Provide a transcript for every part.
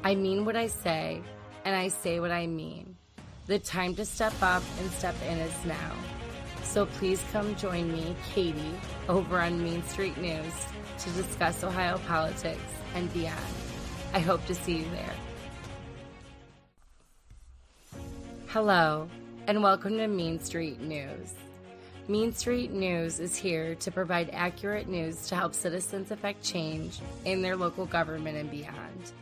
I mean what I say, and I say what I mean. The time to step up and step in is now. So please come join me, Katie, over on Main Street News to discuss Ohio politics and beyond. I hope to see you there. Hello, and welcome to Main Street News. Main Street News is here to provide accurate news to help citizens affect change in their local government and beyond.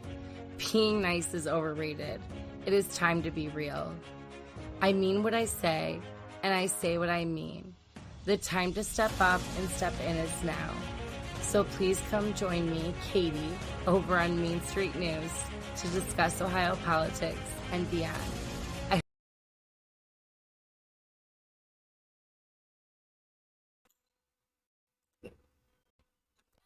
Being nice is overrated. It is time to be real. I mean what I say, and I say what I mean. The time to step up and step in is now. So please come join me, Katie, over on Main Street News to discuss Ohio politics and beyond.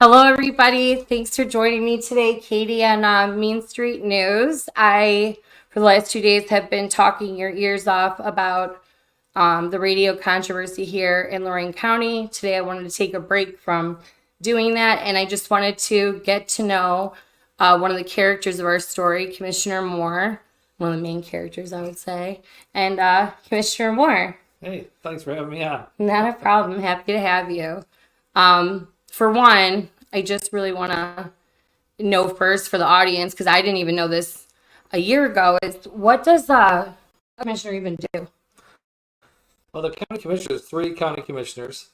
Hello, everybody. Thanks for joining me today, Katie, on Main Street News. For the last 2 days, have been talking your ears off about the radio controversy here in Lorain County. Today, I wanted to take a break from doing that, and I just wanted to get to know one of the characters of our story, Commissioner Moore, one of the main characters, I would say, and Commissioner Moore. Hey, thanks for having me on. Not a problem. Happy to have you. For one, I just really want to know first for the audience, because I didn't even know this a year ago, is what does the commissioner even do? Well, the county commissioners, 3 county commissioners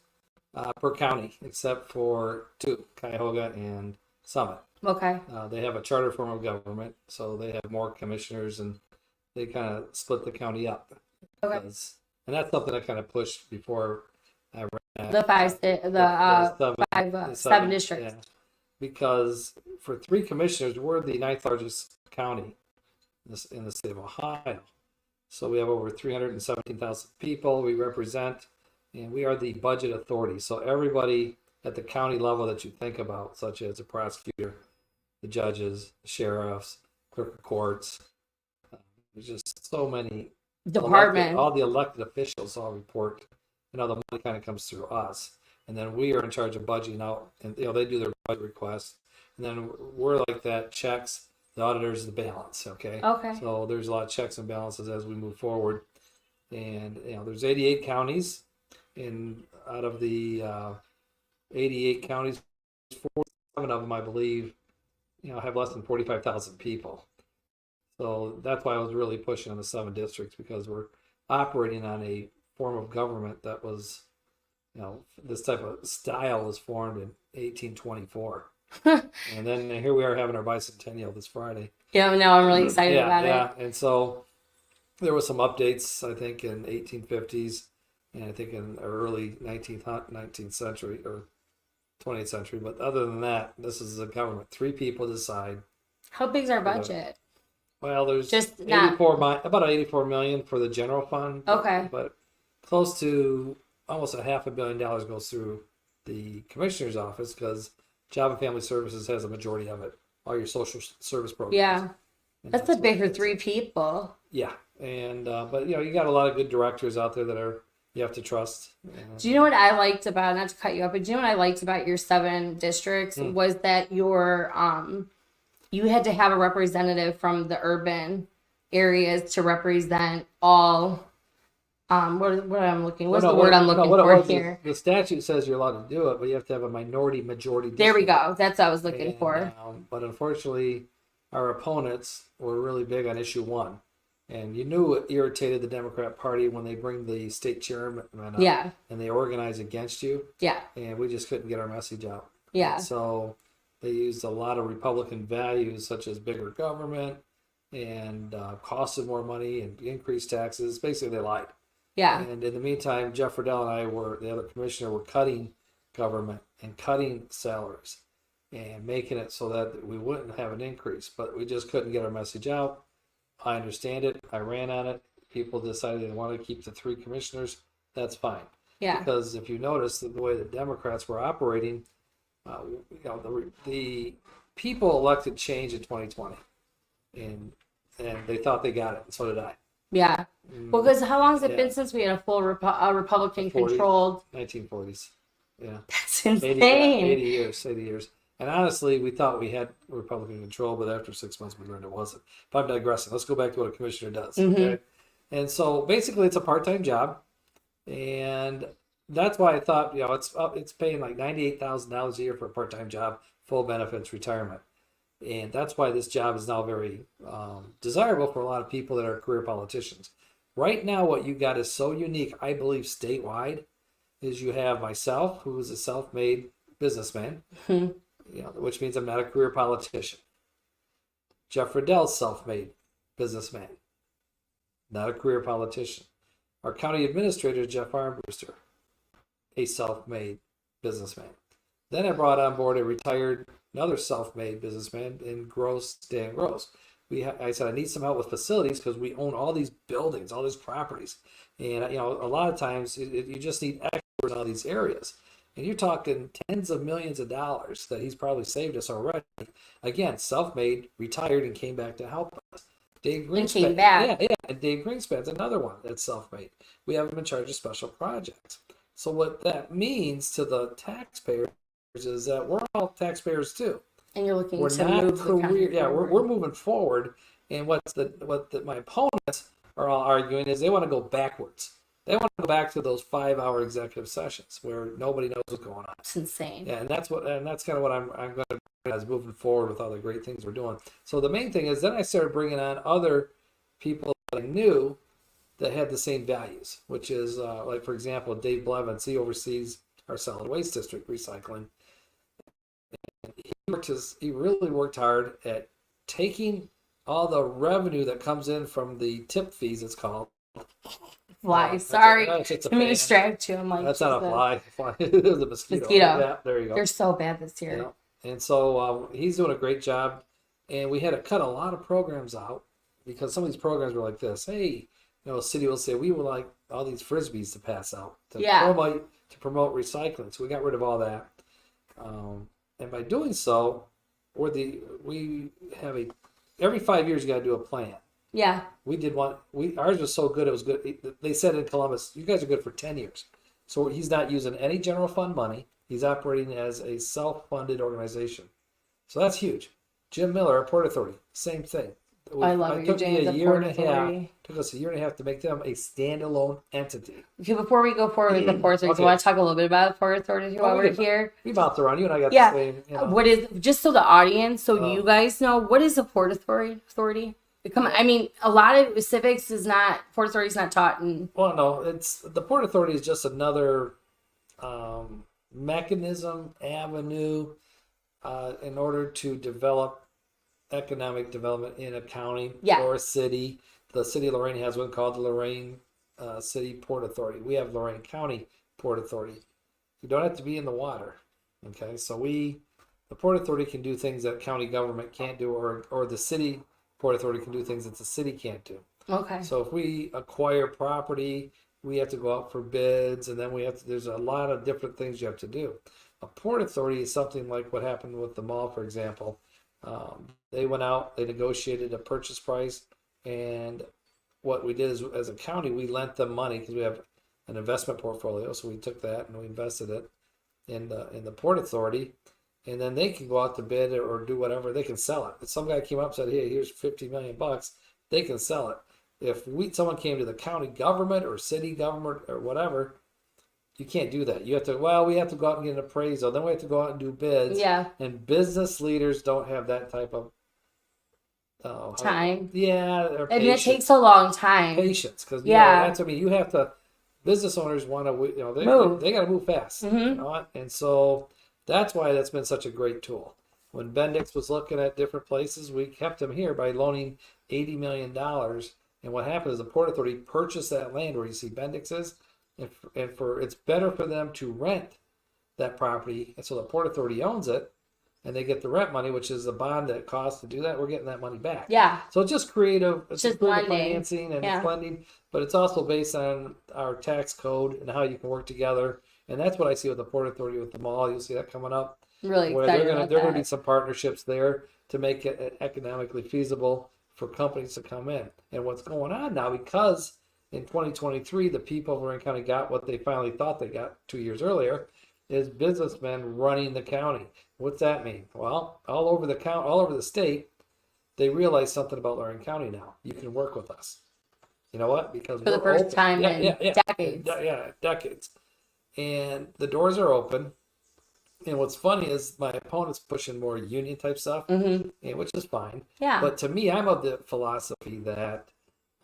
per county, except for 2, Cuyahoga and Summit. Okay. They have a charter form of government, so they have more commissioners, and they kind of split the county up. Okay. And that's something I kind of pushed before I ran. Seven districts. Yeah. Because for 3 commissioners, we're the 9th largest county in the state of Ohio. So we have over 317,000 people we represent, and we are the budget authority. So everybody at the county level that you think about, such as the prosecutor, the judges, the sheriffs, clerk of courts, there's just so many Department. all the elected officials all report. The money kind of comes through us, and then we are in charge of budgeting out, and they do their budget requests, and then we're like that checks, the auditors, the balance. Okay. So there's a lot of checks and balances as we move forward, and there's 88 counties, and out of the 88 counties, 47 of them, I believe, have less than 45,000 people. So that's why I was really pushing on the 7 districts, because we're operating on a form of government that was, this type of style was formed in 1824. And then here we are having our bicentennial this Friday. Yeah, no, I'm really excited about it. Yeah, and so there was some updates, I think, in 1850s, and I think in early 19th century or 20th century. But other than that, this is a government. 3 people decide. How big's our budget? Well, there's just about 84 million for the general fund. Okay. But close to almost $500 million goes through the commissioner's office, because Job and Family Services has a majority of it. All your social service programs. Yeah, that's a big for 3 people. Yeah, and but you got a lot of good directors out there that you have to trust. Do you know what I liked about, not to cut you up, but do you know what I liked about your 7 districts was that you had to have a representative from the urban areas to represent all. What's the word I'm looking for here? The statute says you're allowed to do it, but you have to have a majority. There we go. That's what I was looking for. But unfortunately, our opponents were really big on issue 1, and you knew it irritated the Democrat Party when they bring the state chairman up, and they organize against you. Yeah. And we just couldn't get our message out. Yeah. So they used a lot of Republican values, such as bigger government and cost of more money and increased taxes. Basically, they lied. Yeah. And in the meantime, Jeff Riddell and I the other commissioner, were cutting government and cutting salaries and making it so that we wouldn't have an increase. But we just couldn't get our message out. I understand it. I ran on it. People decided they wanted to keep the 3 commissioners. That's fine. Yeah. Because if you notice the way the Democrats were operating, the people elected change in 2020, and they thought they got it, and so did I. Yeah. Well, because how long has it been since we had a full Republican-controlled? 1940s. Yeah. That's insane. 80 years. And honestly, we thought we had Republican control, but after 6 months, we learned it wasn't. But I'm digressing. Let's go back to what a commissioner does. Okay. And so basically, it's a part-time job, and that's why I thought, it's paying like $98,000 a year for a part-time job, full benefits, retirement, and that's why this job is now very desirable for a lot of people that are career politicians. Right now, what you got is so unique, I believe, statewide, is you have myself, who is a self-made businessman, which means I'm not a career politician. Jeff Riddell's self-made businessman, not a career politician. Our county administrator, Jeff Armbruster, a self-made businessman. Then I brought on board another self-made businessman in Dan Gross. I said, I need some help with facilities because we own all these buildings, all these properties. And, a lot of times you just need experts in all these areas. And you're talking tens of millions of dollars that he's probably saved us already. Again, self-made, retired, and came back to help us. Dave Greenspan. And came back. Yeah. And Dave Greenspan's another one that's self-made. We have him in charge of special projects. So what that means to the taxpayers is that we're all taxpayers too. And you're looking to move career. Yeah, we're moving forward. And what my opponents are all arguing is they want to go backwards. They want to go back to those 5-hour executive sessions where nobody knows what's going on. It's insane. Yeah, and that's kind of what I'm going to do as moving forward with all the great things we're doing. So the main thing is then I started bringing on other people that I knew that had the same values, which is like, for example, Dave Blevins. He oversees our solid waste district recycling. And he really worked hard at taking all the revenue that comes in from the tip fees, it's called. Fly, sorry. Let me distract you. I'm like, that's not a fly. It was a mosquito. Yeah, there you go. They're so bad this year. Yeah. And so he's doing a great job. And we had to cut a lot of programs out because some of these programs were like this. Hey, a city will say, we would like all these Frisbees to pass out to promote recycling. So we got rid of all that. And by doing so, we have every 5 years you got to do a plan. Yeah. We did one. Ours was so good. It was good. They said in Columbus, you guys are good for 10 years. So he's not using any general fund money. He's operating as a self-funded organization. So that's huge. Jim Miller, our Port Authority, same thing. I love it. Took us a year and a half to make them a standalone entity. Okay, before we go forward with the Port Authority, do you want to talk a little bit about the Port Authority while we're here? We bounced around. You and I got the same. What is, just so the audience, you guys know, what is the Port Authority? I mean, a lot of civics Port Authority is not taught in. Well, no, the Port Authority is just another mechanism, avenue in order to develop economic development in a county or a city. The city of Lorain has one called the Lorain City Port Authority. We have Lorain County Port Authority. You don't have to be in the water. Okay, so the Port Authority can do things that county government can't do, or the city Port Authority can do things that the city can't do. Okay. So if we acquire property, we have to go out for bids, and then there's a lot of different things you have to do. A Port Authority is something like what happened with the mall, for example. They went out, they negotiated a purchase price, and what we did is, as a county, we lent them money because we have an investment portfolio. So we took that and we invested it in the Port Authority, and then they can go out to bid or do whatever. They can sell it. If some guy came up and said, "Hey, here's $50 million," they can sell it. If someone came to the county government or city government or whatever, you can't do that. You have to, we have to go out and get an appraisal. Then we have to go out and do bids. Yeah. And business leaders don't have that type of time. Yeah. And it takes a long time. Patience. Because, that's, you have to, business owners want to, they got to move fast. Mm-hmm. And so that's why that's been such a great tool. When Bendix was looking at different places, we kept him here by loaning $80 million. And what happened is the Port Authority purchased that land where you see Bendix is. And it's better for them to rent that property, and so the Port Authority owns it, and they get the rent money, which is the bond that costs to do that. We're getting that money back. Yeah. So it's just creative. It's just financing and funding, but it's also based on our tax code and how you can work together. And that's what I see with the Port Authority with the mall. You'll see that coming up. Really where excited they're going to be some partnerships there to make it economically feasible for companies to come in. And what's going on now, because in 2023, the people of Lorain County got what they finally thought they got 2 years earlier, is businessmen running the county. What's that mean? Well, all over the count, all over the state, they realize something about Lorain County now. You can work with us. You know what? Because For the we're first open. time Yeah, in decades. yeah, decades. And the doors are open. And what's funny is my opponent's pushing more union type stuff, Mm-hmm. which is fine. Yeah. But to me, I'm of the philosophy that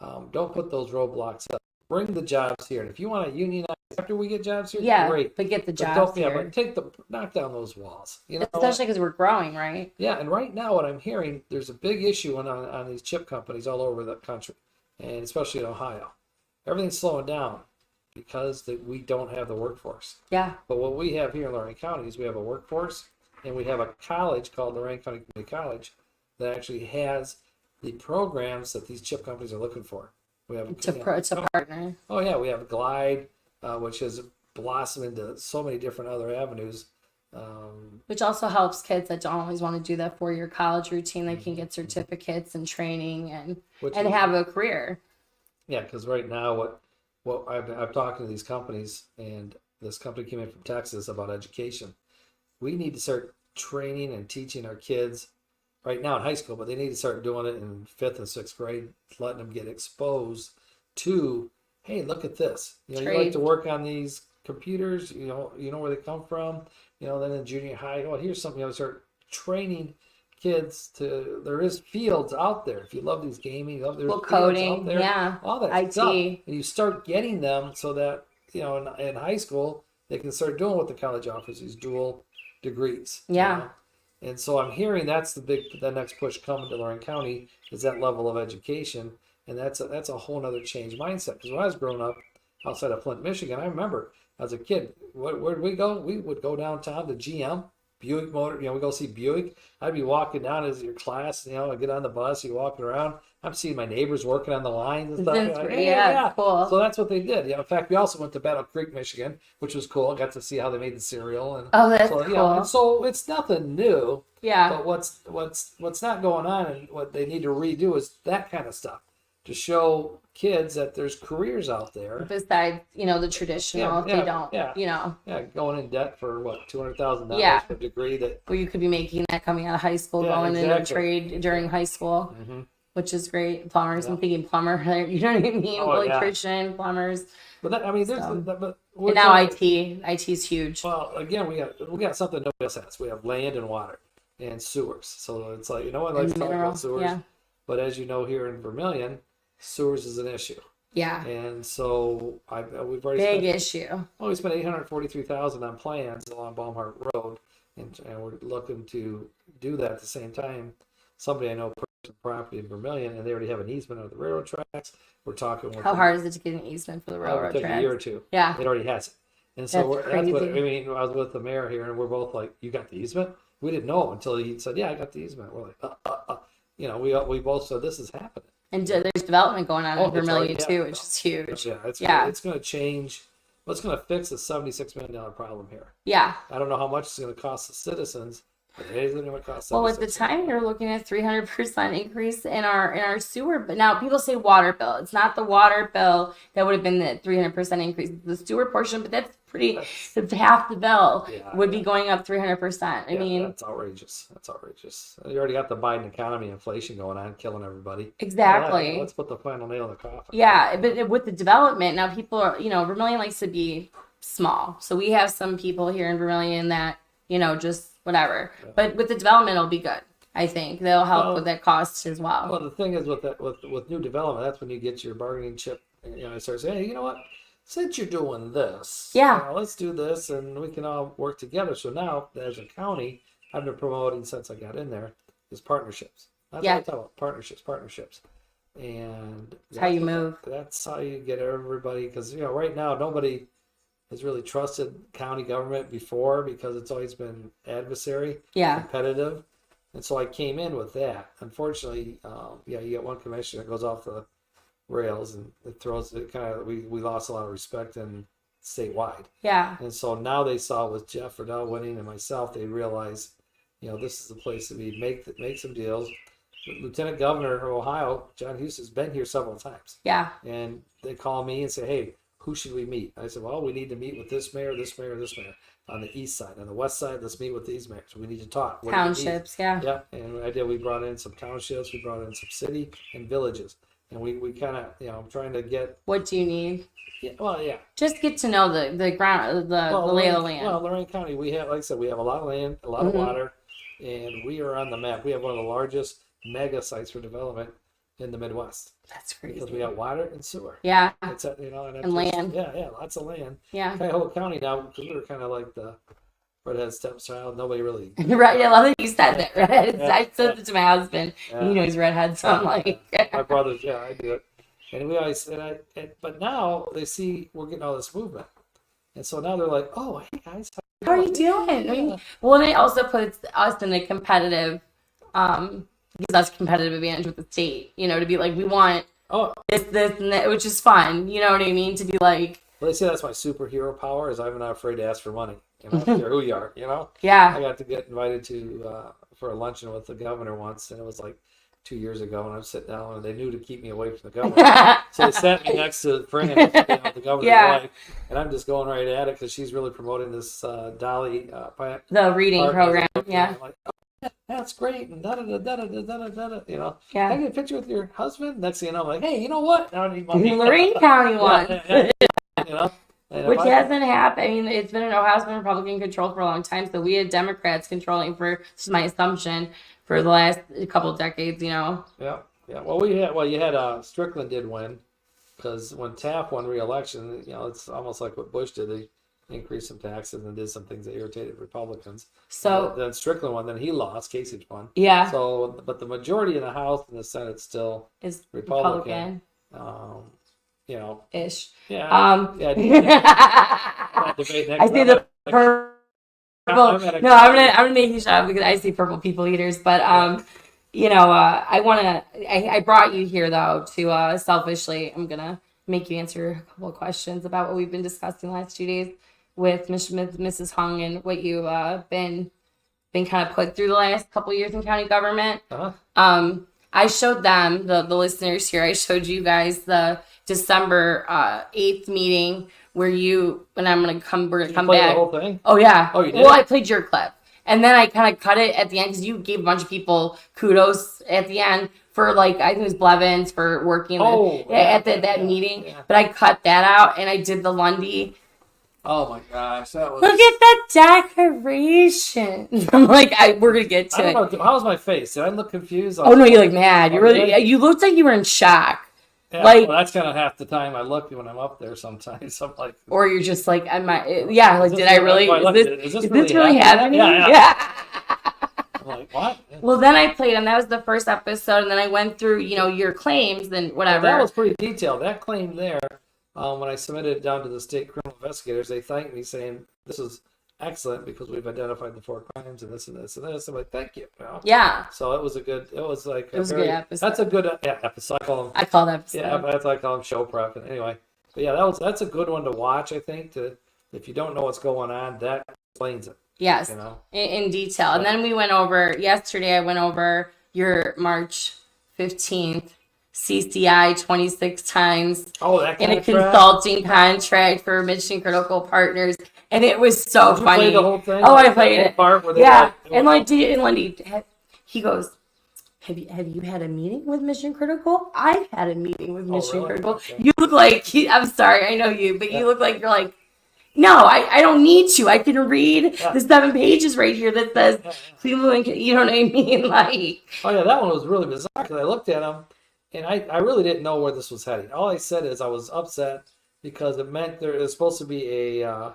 don't put those roadblocks up. Bring the jobs here. And if you want to unionize after we get jobs here, Yeah, great. but get the But jobs yeah, here. but knock down those walls. You know, Especially because we're growing, right? yeah. And right now, what I'm hearing, there's a big issue on these chip companies all over the country, and especially in Ohio. Everything's slowing down because we don't have the workforce. Yeah. But what we have here in Lorain County is we have a workforce, and we have a college called Lorain County Community College that actually has the programs that these chip companies are looking for. We have It's a partner. Oh yeah, we have Glide, which has blossomed into so many different other avenues. Which also helps kids that don't always want to do that 4-year college routine. They can get certificates and training and have a career. Yeah, because right now, what I'm talking to these companies, and this company came in from Texas about education. We need to start training and teaching our kids right now in high school, but they need to start doing it in 5th and 6th grade, letting them get exposed to, hey, look at this. You like to work on these computers. You know where they come from. Then in junior high, here's something. Start training kids to. There is fields out there. If you love these gaming, there's coding, out there, yeah, all that IT. stuff. And you start getting them so that in high school they can start doing what the college offers, these dual degrees. Yeah. And so I'm hearing that's the next push coming to Lorain County is that level of education, and that's a whole nother change mindset. Because when I was growing up outside of Flint, Michigan, I remember as a kid, where'd we go? We would go downtown to GM, Buick Motor. We go see Buick. I'd be walking down as your class. I get on the bus, you walking around. I'm seeing my neighbors working on the lines and stuff. Yeah, cool. So that's what they did. In fact, we also went to Battle Creek, Michigan, which was cool. Got to see how they made the cereal. And that's cool. And so it's nothing new. Yeah. But what's not going on, and what they need to redo is that kind of stuff to show kids that there's careers out there besides the traditional. They don't. Going in debt for what, $200,000 for a degree that. Well, you could be making that coming out of high school, going into a trade during high school. Mm-hmm. Which is great. Plumbers, I'm thinking plumber. You know what I mean? Electrician, plumbers. But there's and now IT's huge. Well, again, we got something nobody else has. We have land and water and sewers. So it's like I like to talk about sewers. Yeah. But as you know, here in Vermilion, sewers is an issue. Yeah. And so we've already big issue. Well, we spent $843,000 on plans along Baumhart Road, and we're looking to do that at the same time. Somebody I know purchased property in Vermilion, and they already have an easement of the railroad tracks. We're talking. How hard is it to get an easement for the railroad tracks? A year or two. Yeah. It already has it. And so that's what I mean. I was with the mayor here, and we're both like, "You got the easement?" We didn't know until he said, "Yeah, I got the easement." We're like, we both said this is happening. And there's development going on in Vermilion too, which is huge. Yeah, it's going to change. Well, it's going to fix a $76 million problem here. Yeah. I don't know how much it's going to cost the citizens. Well, at the time, we were looking at 300% increase in our sewer. But now people say water bill. It's not the water bill that would have been the 300% increase. The sewer portion, but that's half the bill would be going up 300%. I mean, that's outrageous. You already got the Biden economy, inflation going on, killing everybody. Exactly. Let's put the final nail in the coffin. Yeah, but with the development now, people are Vermilion likes to be small, so we have some people here in Vermilion that just whatever. Yeah. But with the development, it'll be good. I think they'll help with that cost as well. Well, the thing is with new development, that's when you get your bargaining chip. It starts saying, hey, you know what? Since you're doing this, let's do this, and we can all work together. So now, as a county, I've been promoting since I got in there is partnerships. That's what I talk about, partnerships. And that's how you move. That's how you get everybody, because right now nobody has really trusted county government before because it's always been adversary, competitive. And so I came in with that. Unfortunately, you get one commissioner that goes off the rails, and we lost a lot of respect in statewide. Yeah. And so now they saw with Jeff Riddell winning and myself, they realized, this is the place to be. Make some deals. Lieutenant Governor of Ohio, John Huston's been here several times. Yeah. And they call me and say, hey, who should we meet? I said, well, we need to meet with this mayor, this mayor, this mayor. on the east side. On the west side, let's meet with these mayors. We need to talk. What do you need? Townships, yeah. Yeah, and I did. We brought in some townships. We brought in some city and villages, and we kind of, I'm trying to get. What do you need? Yeah, well, yeah. Just get to know the ground, the lay of the land. Well, Lorain County, we have, like I said, we have a lot of land, a lot of water, and we are on the map. We have one of the largest mega sites for development in the Midwest. That's crazy. Because we got water and sewer. Yeah. It's and land. Yeah, lots of land. Yeah. Cuyahoga County now, because we were kind of like the redhead stepchild. Nobody really. Right. I love that you said that. Redhead. Yeah. I said it to my husband. Yeah. You know he's redhead, so I'm like. My brothers, yeah, I do it. And we always, but now they see we're getting all this movement, and so now they're like, "Oh, hey guys, how are you doing?" I mean, well, and it also puts us in a competitive, gives us competitive advantage with the state. To be like, we want this, and that, which is fun. You know what I mean? To be like, well, they say that's my superhero power is I'm not afraid to ask for money. I don't care who you are. Yeah. I got to get invited to for a luncheon with the governor once, and it was like 2 years ago, and I'm sitting down, and they knew to keep me away from the governor. So they sat me next to Fran, the governor's wife, and I'm just going right at it because she's really promoting this Dolly the reading program. Yeah. I'm like, oh, that's great, and da da da da da da da da. Yeah. Can I get a picture with your husband? Next thing you know, I'm like, hey, you know what? I don't need money. Lorain County one. Which hasn't happened. I mean, it's been Ohio's been Republican controlled for a long time, so we had Democrats controlling this is my assumption, for the last couple of decades, Yeah. Well, you had Strickland did win, because when Taft won re-election, it's almost like what Bush did. They increased some taxes and did some things that irritated Republicans. So then Strickland won, then he lost. Kasich won. Yeah. So, but the majority in the House and the Senate still is Republican. Ish. Yeah. Debate next. I see the purple. No, I'm gonna make you shut up because I see purple people eaters. But I brought you here though to selfishly. I'm gonna make you answer a couple of questions about what we've been discussing the last 2 days with Mrs. Hung and what you've been kind of put through the last couple of years in county government. I showed them the listeners here. I showed you guys the December 8th meeting where we're gonna come back. The whole thing? Oh yeah. Oh, you did? Well, I played your clip, and then I kind of cut it at the end because you gave a bunch of people kudos at the end for I think it was Blevins for working at that meeting. Yeah. But I cut that out and I did the Lundy. Oh my gosh, that was. Look at that decoration. I'm like, we're gonna get to it. How was my face? Did I look confused? Oh no, you look mad. You looked like you were in shock. Yeah, well, that's kind of half the time I look when I'm up there. Sometimes I'm like, or you're just like, did I really? Is this really happening? Yeah. I'm like, what? Well, then I played them. That was the first episode, and then I went through, your claims and whatever. Well, that was pretty detailed. That claim there, when I submitted it down to the state criminal investigators, they thanked me saying, "This is excellent because we've identified the 4 crimes and this and this and this." I'm like, "Thank you." Yeah. So it was a good episode. That's a good episode. I call that episode. Yeah, that's why I call them show prep. And anyway, but yeah, that's a good one to watch. I think if you don't know what's going on, that explains it. Yes, in detail. And then we went over yesterday. I went over your March 15th CCI 26 times in a consulting contract for Mission Critical Partners, and it was so funny. You played the whole thing? Oh, I played it. Part where and Lundy, he goes, Have you had a meeting with Mission Critical? I've had a meeting with Mission Critical. Okay. You look like I'm sorry, I know you, but you look like you're like, no, I don't need to. I can read the 7 pages right here that says Cleveland. You know what I mean? Oh yeah, that one was really bizarre because I looked at him. And I really didn't know where this was heading. All I said is I was upset because it meant there is supposed to be a,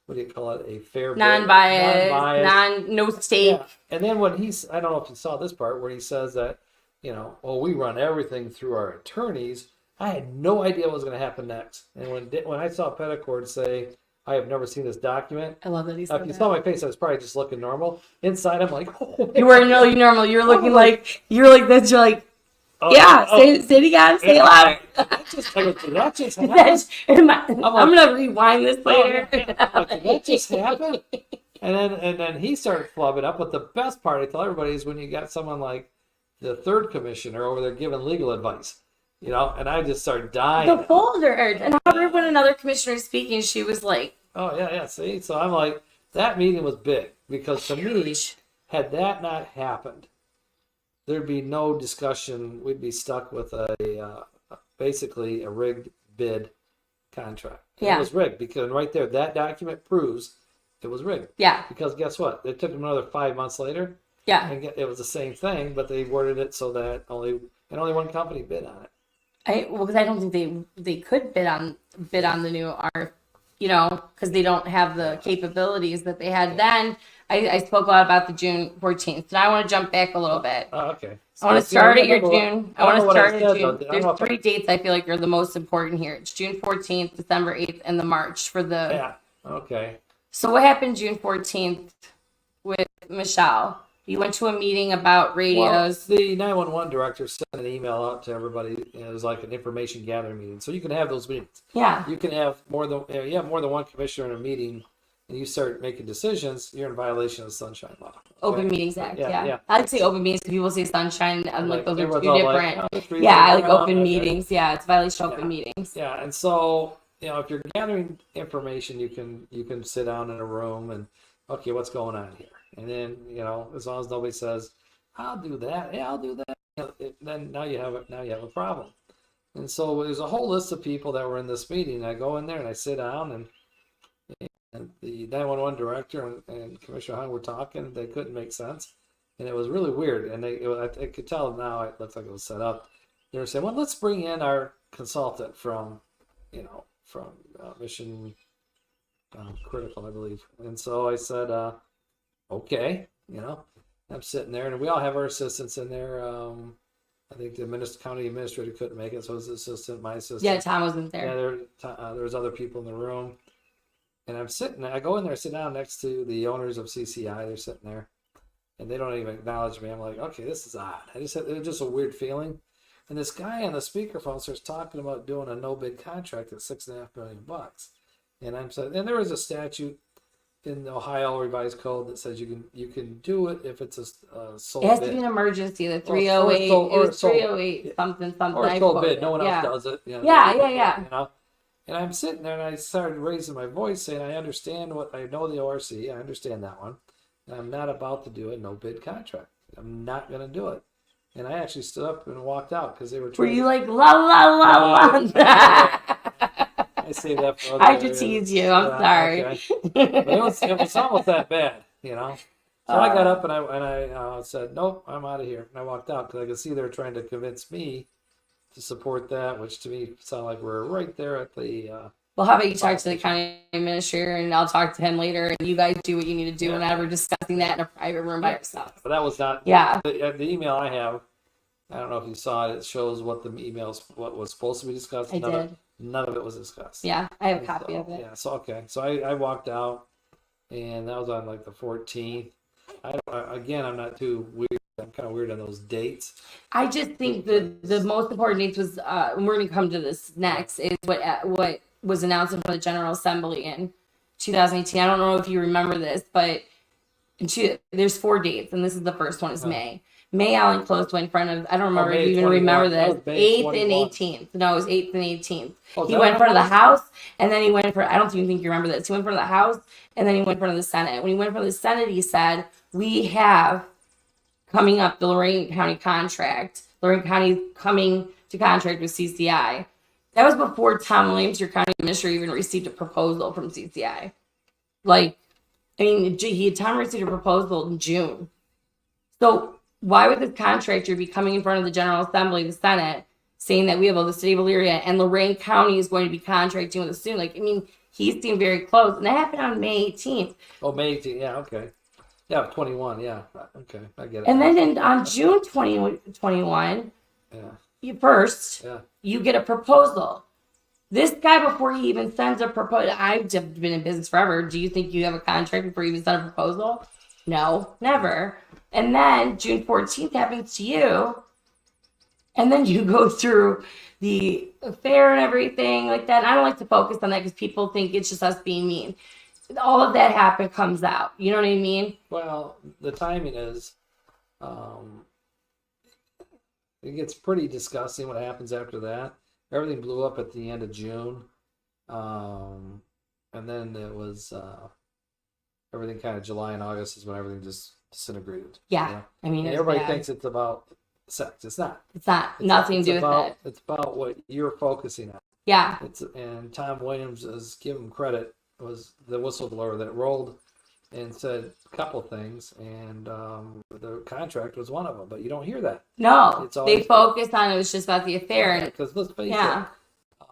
what do you call it? A fair non-biased, no stake. Yeah. And then when I don't know if you saw this part where he says that, we run everything through our attorneys. I had no idea what was going to happen next. And when I saw Petticord say, I have never seen this document. I love that he said If you saw my face, I was probably just looking normal. Inside, I'm like, oh. You weren't really normal. You were looking like this. You're like, say it again. Say it louder. That just happened. I'm gonna rewind this later. That just happened. And then he started flubbing up. But the best part, I tell everybody, is when you got someone like the 3rd commissioner over there giving legal advice. And I just started dying. The folder, and I heard when another commissioner was speaking, she was like, Oh yeah, yeah. See, so I'm like, that meeting was big because to me, had that not happened, there'd be no discussion. We'd be stuck with basically a rigged bid contract. And it Yeah. was rigged because right there, that document proves it was rigged. Yeah. Because guess what? It took them another 5 months later, Yeah. and it was the same thing, but they worded it so that only one company bid on it. Because I don't think they could bid on the new R, because they don't have the capabilities that they had then. I spoke a lot about the June 14th, and I want to jump back a little bit. Oh, okay. I want to start at your June. I want to start at June. Though. There's three dates I feel like are the most important here. It's June 14th, December 8th, and the March for the. Yeah. Okay. So what happened June 14th with Michelle? You went to a meeting about radios. Well, the 911 director sent an email out to everybody. It was like an information gathering meeting. So you can have those meetings. Yeah. You can have more than one commissioner in a meeting, and you start making decisions. You're in violation of the Sunshine Law. Okay? Open Meetings Act. Yeah. Yeah. I'd say open meetings because people say sunshine. I'm like those are two different. Like, oh, yeah, I like open meetings. Yeah, it's violation of open meetings. Yeah, and so if you're gathering information, you can sit down in a room and okay, what's going on here? And then, as long as nobody says, I'll do that. Yeah, I'll do that. Then now you have a problem. And so there's a whole list of people that were in this meeting. I go in there and I sit down and the 911 director and Commissioner Hung were talking. They couldn't make sense. And it was really weird. And I could tell now it looked like it was set up. They were saying, well, let's bring in our consultant from Mission Critical, I believe. And so I said, okay, I'm sitting there, and we all have our assistants in there. I think the county administrator couldn't make it, so it was the assistant, my assistant. Yeah, Tom wasn't there. Yeah, there was other people in the room, and I'm sitting there. I go in there, I sit down next to the owners of CCI. They're sitting there, and they don't even acknowledge me. I'm like, okay, this is odd. It was just a weird feeling. And this guy on the speakerphone starts talking about doing a no bid contract at $6.5 million. And there was a statute in the Ohio Revised Code that says you can do it if it's a sole bid. It has to be an emergency. The 308, it was 308 something. Or a sole bid. No one else does it. Yeah. And I'm sitting there and I started raising my voice saying, I know the ORC, I understand that one. And I'm not about to do a no bid contract. I'm not going to do it. And I actually stood up and walked out because they were trying. Were you like, la, la, la, la? I saved that for other I just teased you. I'm sorry. Okay. But it was almost that bad, So I got up and I said, nope, I'm out of here. And I walked out because I could see they were trying to convince me to support that, which to me sounded like we're right there at the... Well, how about you talk to the county administrator and I'll talk to him later and you guys do what you need to do whenever discussing that in a private room by yourself. But that was not... Yeah. The email I have, I don't know if you saw it, it shows what what was supposed to be discussed. I did. None of it was discussed. Yeah, I have a copy of it. Yeah, so okay. So I walked out and that was on like the 14th. I'm not too weird. I'm kind of weird on those dates. I just think the most important dates was, and we're going to come to this next, is what was announced in front of the General Assembly in 2018. I don't know if you remember this, but there's 4 dates, and this is the first one is May. May, Allen Close went in front of, I don't remember if you even remember this, 8th and 18th. No, it was 8th and 18th. He went in front of the House, and then he went in front, I don't even think you remember this. He went in front of the House, and then he went in front of the Senate. When he went in front of the Senate, he said, we have coming up the Lorain County contract. Lorain County coming to contract with CCI. That was before Tom Williams, your county administrator, even received a proposal from CCI. Tom received a proposal in June. So why would this contractor be coming in front of the General Assembly, the Senate, saying that we have the city of Elyria and Lorain County is going to be contracting with us soon? He seemed very close. And that happened on May 18th. Oh, May 18th. Yeah, okay. Yeah, 21. Yeah. Okay. I get it. And then on June 21, you get a proposal. This guy, before he even sends a proposal, I've been in business forever. Do you think you have a contract before you even send a proposal? No, never. And then June 14th happens to you. And then you go through the affair and everything like that. And I don't like to focus on that because people think it's just us being mean. All of that comes out. You know what I mean? Well, the timing is, it gets pretty disgusting what happens after that. Everything blew up at the end of June. and then it was everything kind of July and August is when everything just disintegrated. Yeah. You know? I mean, And it's everybody bad. thinks it's about sex. It's not. It's not. It's Nothing to do about, with it. It's about what you're focusing on. Yeah. And Tom Williams, is give him credit, was the whistleblower that rolled and said a couple things, and the contract was one of them. But you don't hear that. No, It's always, they focused on it was just about the affair. And because let's face yeah.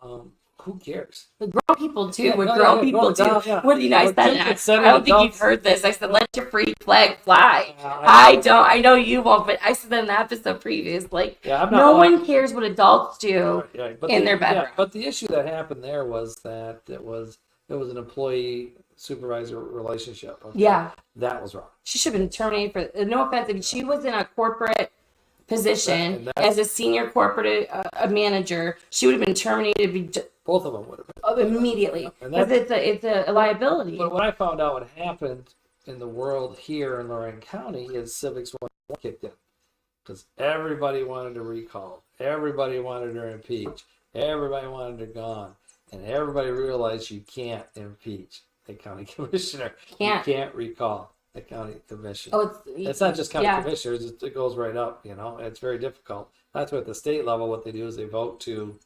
it, who cares? The grown people too. Yeah, With no, grown yeah, people grown too. adult, yeah. What do you know? I Well, said Jim that. said I don't think adults. you've heard this. I said, let your freak flag fly. Yeah, I don't. I know you won't, but I said that in the episode previous. Like, Yeah, I'm not. no one cares what adults do But in their bedroom. Yeah, but the issue that happened there was that it was an employee supervisor relationship. Okay? Yeah. That was wrong. She should have been terminated for, no offense, if she was in a corporate position as a senior corporate manager, she would have been terminated Both of them would have been. immediately. And Because it's a liability. But what I found out what happened in the world here in Lorain County is Civics 1 kicked in. Because everybody wanted to recall. Everybody wanted her impeached. Everybody wanted her gone. And everybody realized you can't impeach a county commissioner. You can't recall a county commissioner. Oh, it's not just county commissioners. It goes right up, you know. It's very difficult. That's what at the state level, what they do is they vote to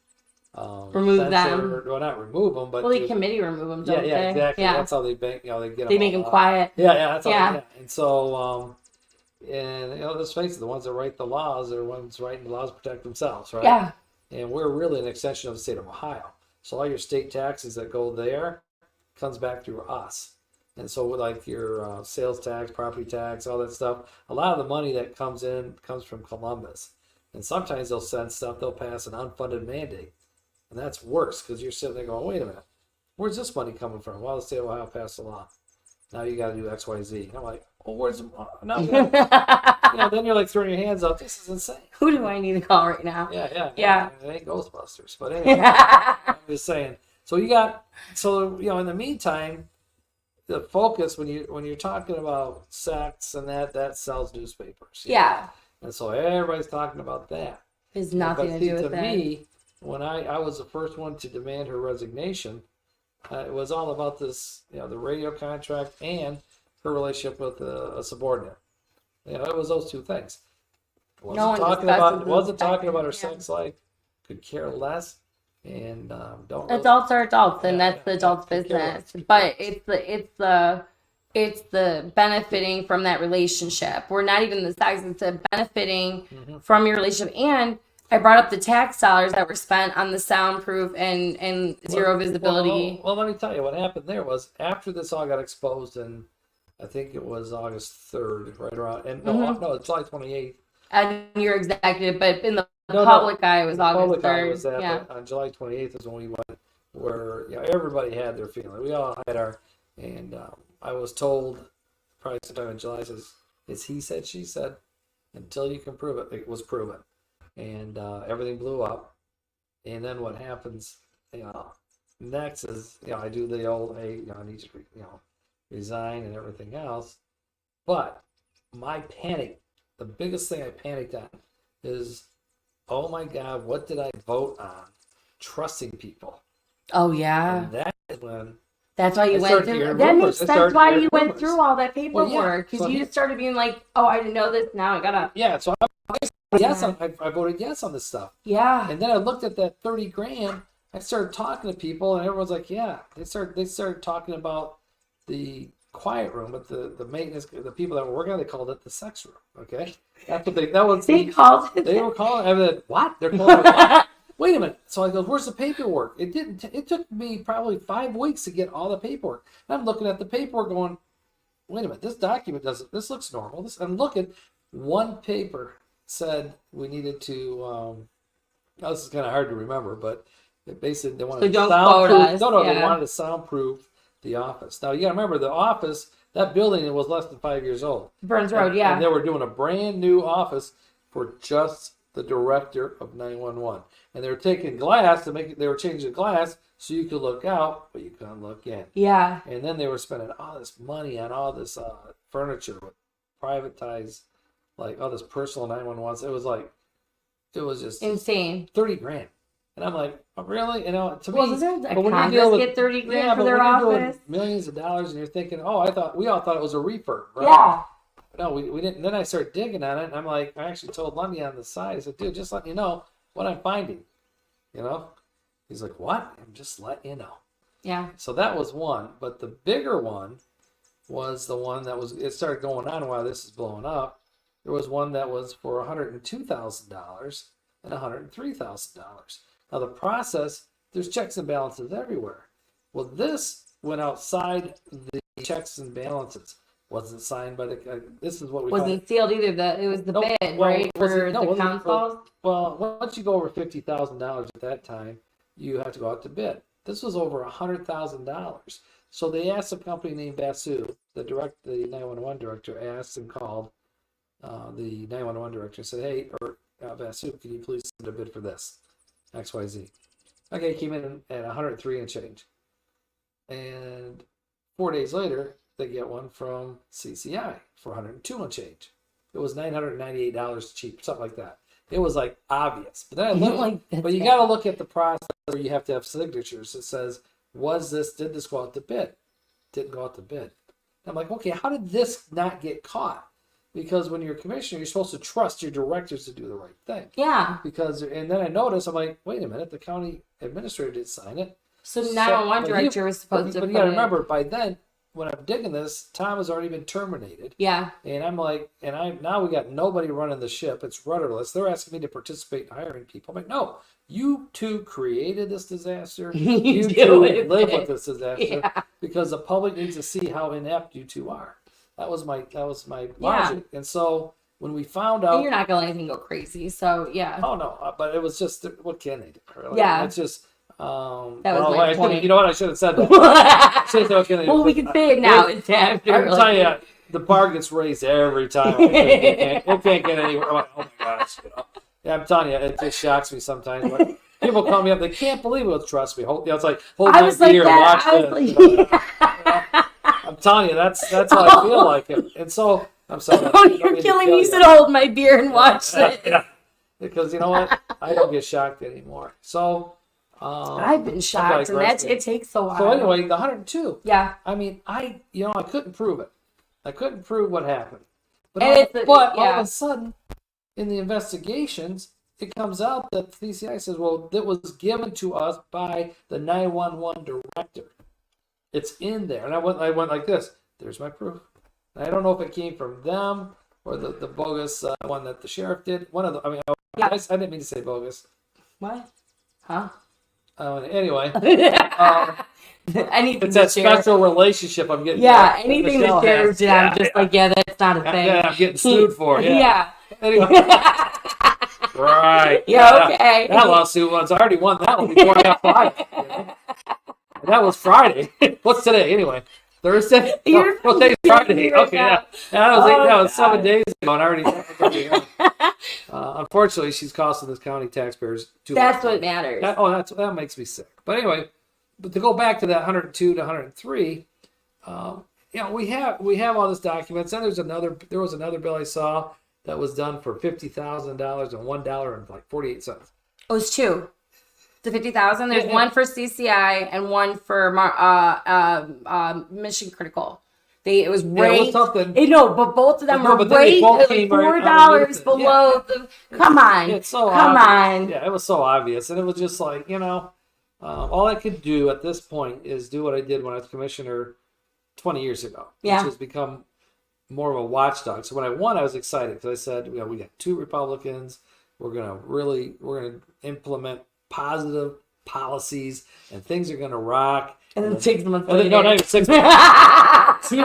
remove censor, them. Well, not remove them, but the committee remove them, don't they? Yeah, exactly. Yeah. That's how they bank. You know, they get them. They make them quiet. Yeah, that's how. Yeah. And so, and you know, let's face it, the ones that write the laws are the ones writing the laws to protect themselves, right? Yeah. And we're really an extension of the state of Ohio. So all your state taxes that go there comes back through us. And so like your sales tax, property tax, all that stuff, a lot of the money that comes in comes from Columbus. And sometimes they'll send stuff, they'll pass an unfunded mandate. And that's worse because you're sitting there going, wait a minute, where's this money coming from? Well, the state of Ohio passed a law. Now you got to do X, Y, Z. I'm like, well, where's the now? You know, then you're like throwing your hands up. This is insane. Who do I need to call right now? Yeah. It ain't Ghostbusters, but anyway, I'm just saying. So you know, in the meantime, the focus when you're talking about sex and that sells newspapers. Yeah. And so everybody's talking about that. There's nothing to do with that. To me, when I was the first one to demand her resignation, it was all about this, you know, the radio contract and her relationship with a subordinate. You know, it was those two things. Wasn't talking about her sex life. Could care less. And don't. Adults are adults, and that's the adults' business. But it's the benefiting from that relationship. We're not even the sex; it's the benefiting from your relationship. And I brought up the tax dollars that were spent on the soundproof and zero visibility. Well, let me tell you what happened there was after this all got exposed, and I think it was August 3rd, right around, and no, it's July 28th. And you're executive, but in the public eye, it was August 3rd. Was that, on July 28th is when we went, where everybody had their feeling. We all had our, and I was told probably sometime in July, it's he said, she said, until you can prove it. It was proven. And everything blew up. And then what happens, next is, I do the old, hey, I need to, resign and everything else. But my panic, the biggest thing I panicked on is, oh my God, what did I vote on? Trusting people. Oh, yeah. And that is when. That's why you went through. That makes sense why you went through all that paperwork. Because you started being like, oh, I didn't know this. Now I gotta. Yeah, so I voted yes on this stuff. Yeah. And then I looked at that 30 grand. I started talking to people, and everyone's like, yeah. They started talking about the quiet room, but the maintenance, the people that were working on, they called it the sex room. Okay, that's what they called it. They were calling. I mean, what? They're calling it what? Wait a minute. So I go, where's the paperwork? It took me probably 5 weeks to get all the paperwork. And I'm looking at the paperwork, going, wait a minute. This document doesn't. This looks normal. I'm looking. One paper said we needed to. This is kind of hard to remember, but basically they wanted to soundproof. They wanted to soundproof the office. Now you got to remember the office. That building was less than 5 years old. Burns Road, yeah. And they were doing a brand new office for just the director of 911. And they were taking glass they were changing glass so you could look out, but you couldn't look in. Yeah. And then they were spending all this money on all this furniture with privatized, like all this personal 911s. It was just insane. 30 grand. And I'm like, oh, really? To Well, me, doesn't but when you Congress deal with get 30 grand for but their when you're doing office? millions of dollars, and you're thinking, oh, we all thought it was a reefer, right? Yeah. No, we didn't. Then I started digging on it, and I'm like, I actually told Lundy on the side. I said, dude, just letting you know what I'm finding. He's like, what? I'm just letting you know. Yeah. So that was one, but the bigger one was the one that was. It started going on while this is blowing up. There was one that was for $102,000 and $103,000. Now the process, there's checks and balances everywhere. Well, this went outside the checks and balances. Wasn't signed by the. This is what we. Wasn't sealed either. It was the Nope. bid, Well, right? For the councils. Well, once you go over $50,000 at that time, you have to go out to bid. This was over $100,000. So they asked a company named Basu, the 911 director asked and called the 911 director and said, hey, Basu, can you please send a bid for this? XYZ. Okay, came in at 103 and change. And 4 days later, they get one from CCI for 102 and change. It was $998 cheap, something like that. It was like obvious. But then I looked, but you got to look at the process where you have to have signatures. It says, did this go out to bid? Didn't go out to bid. And I'm like, okay, how did this not get caught? Because when you're a commissioner, you're supposed to trust your directors to do the right thing. Yeah. And then I noticed, I'm like, wait a minute, the county administrator didn't sign it. So the 911 director was supposed to. But you got to remember, by then, when I'm digging this, Tom has already been terminated. Yeah. And I'm like, now we got nobody running the ship. It's rudderless. They're asking me to participate in hiring people. I'm like, no, you two created this disaster. You two live with this disaster because the public needs to see how inept you two are. That was my logic. And so when we found out, and you're not going to let anything go crazy. So yeah. Oh no, but it was just, what can they do? Really? Yeah. It's just. That was my point. You know what? I should have said that. Well, we can say it now. It's after. I'm telling you, the bar gets raised every time. It can't get anywhere. I'm like, oh my gosh. Yeah, I'm telling you, it just shocks me sometimes. But people call me up, they can't believe it. Well, trust me. It's like, hold my beer and watch this. I'm telling you, that's how I feel like it. And so, I'm sorry. Oh, you're killing me. You said hold my beer and watch this. Yeah. Because you know what? I don't get shocked anymore. So, I've been shocked, and it takes a while. So anyway, the 102. Yeah. I mean, I couldn't prove it. I couldn't prove what happened. But all of a sudden, in the investigations, it comes out that CCI says, well, it was given to us by the 911 director. It's in there. And I went like this. There's my proof. And I don't know if it came from them or the bogus one that the sheriff did. One of the, I didn't mean to say bogus. What? Huh? Anyway, anything it's that special relationship I'm getting. Yeah, anything the sheriff did, I'm just like, that's not a thing. Yeah, I'm getting sued for. Yeah. Anyway. Right. Yeah. Okay. That lawsuit was I already won that one before I got fired. That was Friday. What's today anyway? Thursday? What day's Friday? Okay, yeah. That was 7 days ago, and I already. Unfortunately, she's costing this county taxpayers too much. That's what matters. That makes me sick. But anyway, to go back to that 102 to 103, we have all these documents. And there was another bill I saw that was done for $50,000 and $1.48. It was two. The 50,000. There's one for CCI and one for Mission Critical. It was right. But both of them were right $4 below the. Come on, it's so come obvious. on. Yeah, it was so obvious, and it was just like all I could do at this point is do what I did when I was commissioner 20 years ago, which has become more of a watchdog. So when I won, I was excited because I said, we got two Republicans. We're gonna implement positive policies, and things are gonna rock. And then 6 months later. No, not even 6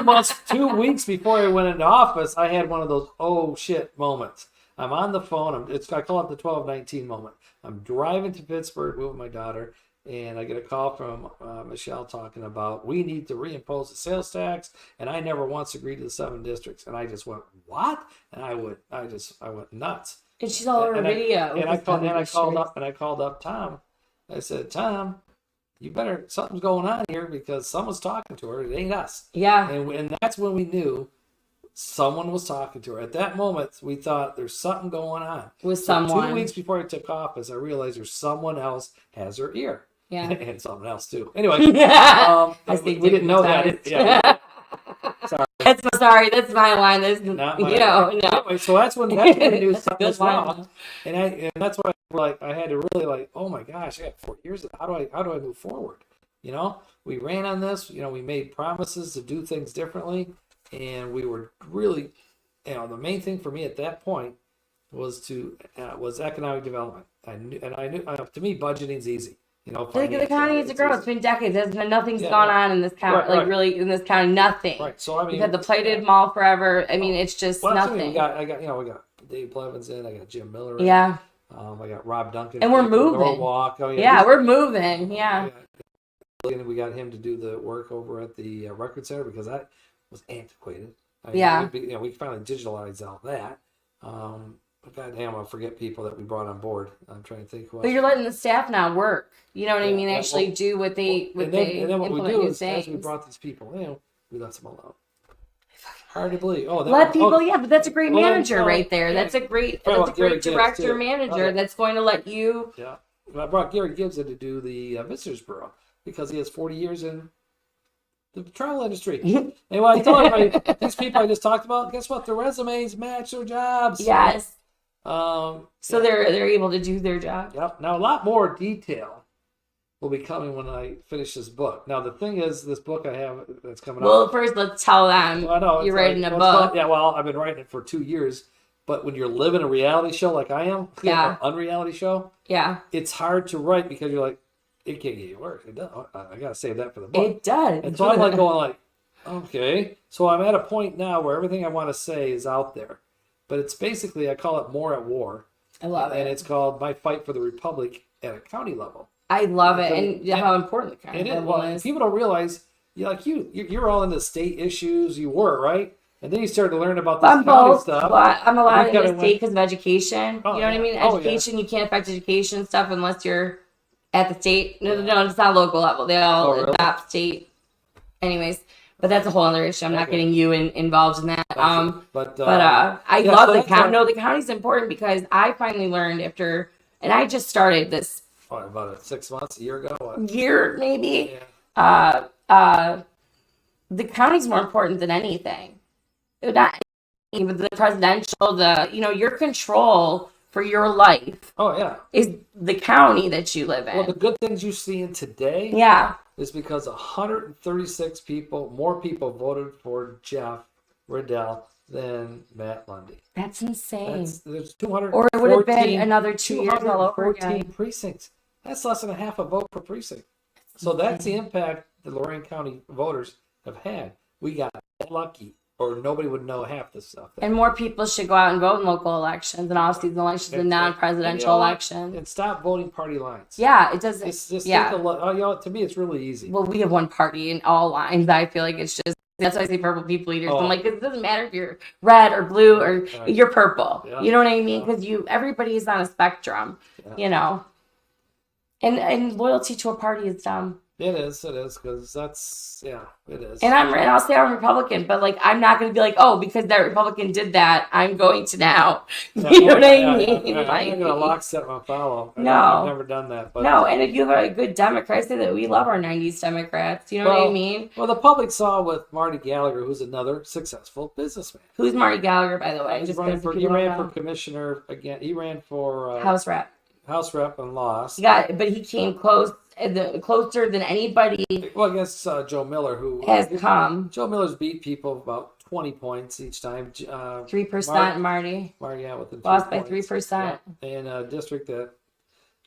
months. 2 weeks before I went into office, I had one of those oh shit moments. I'm on the phone. I call it the 1219 moment. I'm driving to Pittsburgh with my daughter, and I get a call from Michelle talking about we need to reimpose the sales tax, and I never once agreed to the 7 districts. And I just went, what? And I went nuts. And she's all over video. I called up Tom. I said, Tom, something's going on here because someone's talking to her. It ain't us. Yeah. And that's when we knew someone was talking to her. At that moment, we thought there's something going on. With So someone. 2 weeks before I took office, I realized there's someone else has her ear. Yeah. And someone else too. Anyway, we didn't know that. Yeah. Sorry. That's my line. That's Not my no. Anyway, so that's when we knew something was Good line. wrong. And that's why I had to really oh my gosh, I got 4 years. How do I move forward? We ran on this. We made promises to do things differently, and we were really, the main thing for me at that point was economic development. I knew to me budgeting's easy. The county needs to grow. It's been decades. Nothing's gone on in this county. Right. Really in this county, nothing. Right. So we've had the plated mall forever. I mean, it's just nothing. We got Dave Blevins in. I got Jim Miller in. Yeah. I got Rob Duncan. And we're moving. Walk. Oh, yeah. We're moving. Yeah. We got him to do the work over at the record center because that was antiquated. We finally digitalized all that. But goddamn, I forget people that we brought on board. I'm trying to think who else. But you're letting the staff now work. You know what I mean? Actually do what they and then what we do is as we brought these people in, we let them alone. Hard to believe. But that's a great manager right there. That's a great director manager that's going to let you. Yeah. I brought Gary Gibbs in to do the Visitors Bureau because he has 40 years in the travel industry. And when I told him these people I just talked about, guess what? Their resumes match their jobs. Yes. So they're able to do their job. Yep. Now a lot more detail will be coming when I finish this book. Now the thing is, this book I have that's coming out. Well, first let's tell them you're writing a book. I've been writing it for 2 years. But when you're living a reality show like I am, an unreality show, it's hard to write because you're like, it can't get worse. It does. I gotta save that for the book. It does. And so I'm going okay. So I'm at a point now where everything I want to say is out there. But it's basically, I call it More at War. I love it. And it's called My Fight for the Republic at a county level. I love it. And how important the county level is. People don't realize, you're all into state issues. You were, right? And then you start to learn about this county stuff. I'm a lot in the state because of education. You know what I mean? Education, you can't affect education stuff unless you're at the state. No, it's not local level. They all adopt state. Anyways. But that's a whole other issue. I'm not getting you involved in that. I love the county. No, the county's important because I finally learned and I just started this. About 6 months, a year ago? Year, maybe. Yeah. The county's more important than anything. Not even the presidential, your control for your life. Oh, yeah. Is the county that you live in. Well, the good things you see in today. Yeah. Is because 136 more people voted for Jeff Riddell than Matt Lundy. That's insane. There's 214. Or it would have been another 2 years all over again. Precincts. That's less than a half a vote per precinct. So that's the impact the Lorain County voters have had. We got lucky, or nobody would know half this stuff. And more people should go out and vote in local elections and off-season elections and non-presidential elections. And stop voting party lines. Yeah, it doesn't. It's just to me, it's really easy. Well, we have one party in all lines. I feel like it's just, that's why I say purple people eaters. I'm like, it doesn't matter if you're red or blue or you're purple. Yeah. You know what I mean? Because everybody is on a spectrum, And loyalty to a party is dumb. It is, because it is. And I'll say I'm Republican, but I'm not going to be like, oh, because that Republican did that, I'm going to now. You know what I mean? I'm going to lockstep and follow. No. I've never done that. But no, and if you have a good Democrat, I say that we love our 90s Democrats. You know what I mean? Well, the public saw with Marty Gallagher, who's another successful businessman. Who's Marty Gallagher, by the way? He ran for commissioner again. He ran for House rep. And lost. But he came closer than anybody. Well, I guess Joe Miller, who has come. Joe Miller's beat people about 20 points each time. 3%, Marty. Marty, within lost by 3%. In a district that,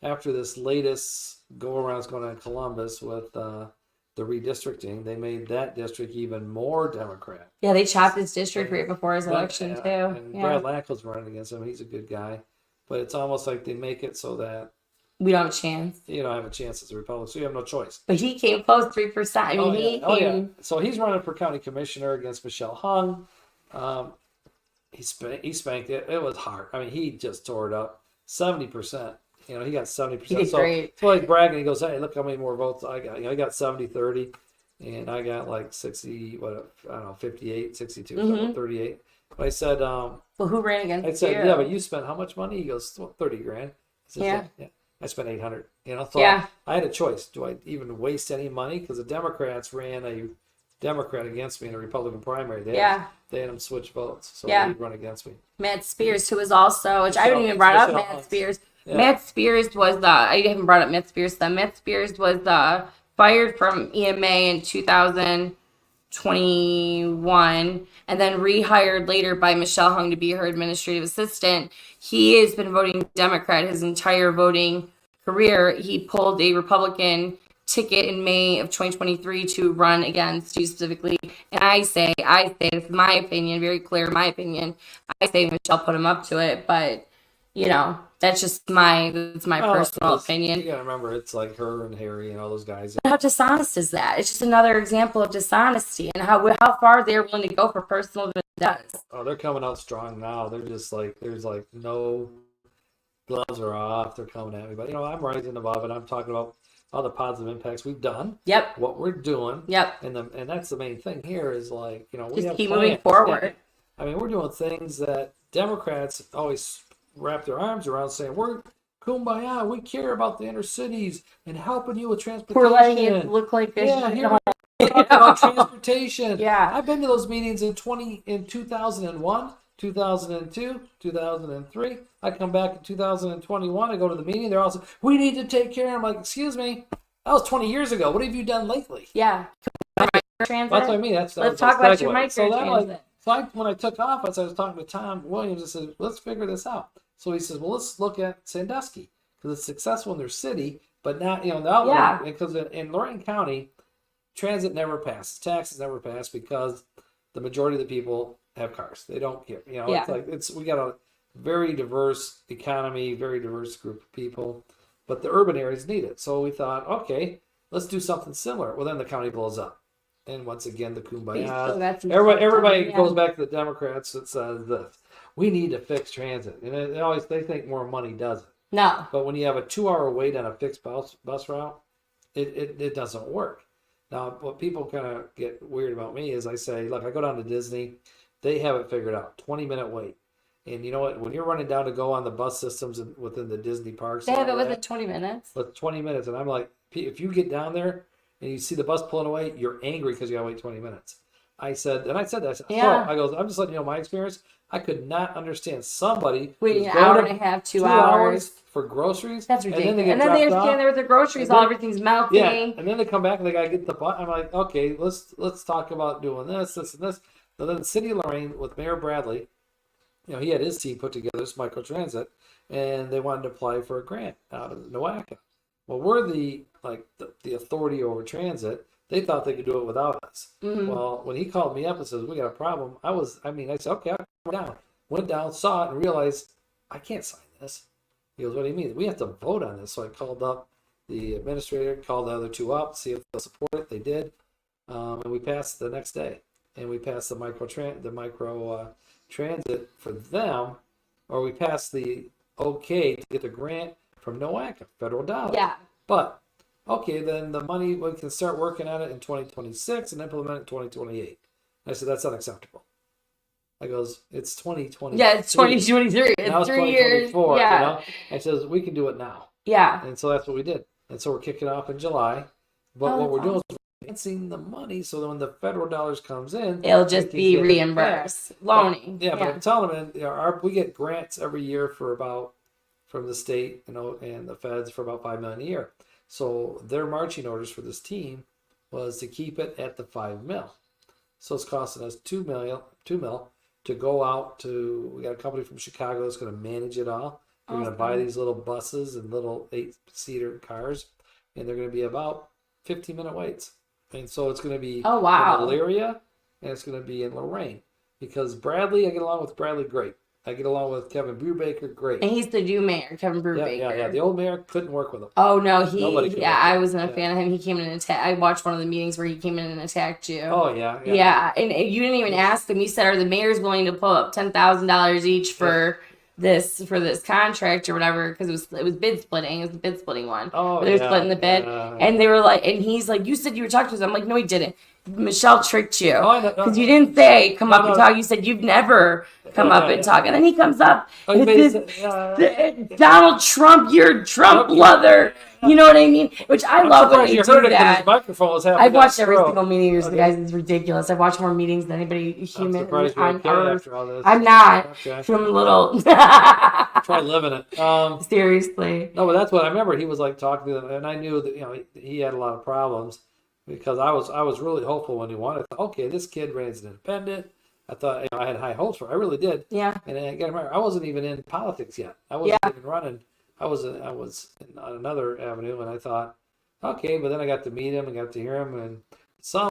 after this latest go-around is going on in Columbus with the redistricting, they made that district even more Democrat. Yeah, they chopped his district right before his election, too. And Brad Lackle's running against him. He's a good guy. But it's almost like they make it so that we don't have a chance. You don't have a chance as a Republican, so you have no choice. But he came close, 3%. I mean, So he's running for county commissioner against Michelle Hung. He spanked it. It was hard. I mean, he just tore it up. 70%. He got 70%. He did great. So he's bragging. He goes, hey, look how many more votes I got. I got 70-30. and I got like 60, what, I don't know, 58, 62, Mm-hmm. something, 38. But I said, Well, who ran against I said, you? yeah, but you spent how much money? He goes, well, 30 grand. I said, Yeah. yeah. I spent 800. So Yeah. I had a choice. Do I even waste any money? Because the Democrats ran a Democrat against me in a Republican primary. They had him switch votes, so he'd run against me. Matt Spears, who was also, which I haven't even brought up Matt Spears. Yeah. Matt Spears was I haven't brought up Matt Spears. Matt Spears was fired from EMA in 2021 and then rehired later by Michelle Hung to be her administrative assistant. He has been voting Democrat his entire voting career. He pulled a Republican ticket in May of 2023 to run against you specifically. And I say, this is my opinion, very clear, my opinion. I say Michelle put him up to it, but that's just my personal opinion. You gotta remember, it's like her and Harry and all those guys. How dishonest is that? It's just another example of dishonesty and how far they're willing to go for personal vendettas. Oh, they're coming out strong now. They're just like, there's like no gloves are off. They're coming at me, but I'm rising above it. I'm talking about all the positive impacts we've done. Yep. What we're doing. Yep. And that's the main thing here is like, we just have keep plans. moving forward. I mean, we're doing things that Democrats always wrap their arms around, saying we're kumbaya, we care about the inner cities and helping you with transportation. We're letting it look like this. Yeah, here we're talking about transportation. Yeah. I've been to those meetings in 2001, 2002, 2003. I come back in 2021. I go to the meeting. They're all saying, we need to take care. I'm like, excuse me, that was 20 years ago. What have you done lately? Yeah. That's what I mean. Let's talk about your microtransit. When I took off, I was talking to Tom Williams. I said, let's figure this out. So he says, well, let's look at Sandusky because it's successful in their city, but not, because in Lorain County, transit never passes, taxes never pass because the majority of the people have cars. They don't care. We got a very diverse economy, very diverse group of people, but the urban areas need it. So we thought, okay, let's do something similar. Well, then the county blows up. And once again, the kumbaya. Everybody goes back to the Democrats that says this. We need to fix transit. And they think more money doesn't. No. But when you have a 2-hour wait on a fixed bus route, it doesn't work. Now, what people kind of get weird about me is I say, look, I go down to Disney. They have it figured out. 20-minute wait. And you know what? When you're running down to go on the bus systems within the Disney parks. They have it within 20 minutes. With 20 minutes. And I'm like, if you get down there and you see the bus pulling away, you're angry because you got to wait 20 minutes. I said that. So I goes, I'm just letting you know my experience. I could not understand somebody waiting an hour and a half, 2 hours for groceries. That's ridiculous. And then they stand there with their groceries, everything's melting. Yeah, and then they come back and they gotta get the bus. I'm like, okay, let's talk about doing this, and this. And then the city of Lorain with Mayor Bradley, he had his team put together this microtransit, and they wanted to apply for a grant out of NOACA. Well, we're the authority over transit. They thought they could do it without us. Mm-hmm. Well, when he called me up and says, we got a problem, I said, okay, I'll come down. Went down, saw it, and realized, I can't sign this. He goes, what do you mean? We have to vote on this. So I called up the administrator, called the other two up, see if they'll support it. They did. And we passed the next day. And we passed the micro transit for them, or we passed the okay to get the grant from NOACA, federal dollars. Yeah. But okay, then the money, we can start working on it in 2026 and implement it in 2028. I said, that's unacceptable. I goes, it's 2020. Yeah, it's 2023. It's 3 years. Yeah. I says, we can do it now. Yeah. And so that's what we did. And so we're kicking off in July. But what we're doing is we're advancing the money so that when the federal dollars comes in, it'll just be reimbursed. Loaning. But I'm telling them, we get grants every year from the state, and the feds for about $5 million a year. So their marching orders for this team was to keep it at the $5 million. So it's costing us $2 million to go out to. We got a company from Chicago that's going to manage it all. We're going to buy these little buses and little 8-seater cars, and they're going to be about 15-minute waits. And so it's going to be in Elyria, and it's going to be in Lorain. Because Bradley, I get along with Bradley great. I get along with Kevin Brubaker great. And he's the new mayor, Kevin Brubaker. Yeah. The old mayor couldn't work with him. Oh, no. I wasn't a fan of him. He came in and attacked. I watched one of the meetings where he came in and attacked you. Oh, yeah. Yeah, and you didn't even ask him. You said, are the mayors willing to pull up $10,000 each for for this contract or whatever, because it was bid splitting. It was the bid splitting one. Oh, They were splitting the bid, and they were like, and he's like, you said you were talking to us. I'm like, no, he didn't. Michelle tricked you because you didn't say come up and talk. You said you've never come up and talk, and then he comes up. And it's Donald Trump, you're Trump lover. You know what I mean? Which I love when they do that. I've watched every single meeting. The guys, it's ridiculous. I've watched more meetings than anybody human on earth. I'm not. From little. Try living it. Seriously. No, but that's what I remember. He was like talking to them, and I knew that he had a lot of problems because I was really hopeful when he won. I thought, okay, this kid ran as an independent. I thought I had high hopes for. I really did. Yeah. And I got to remember, I wasn't even in politics yet. I wasn't even running. I was on another avenue, and I thought, okay, but then I got to meet him and got to hear him, and some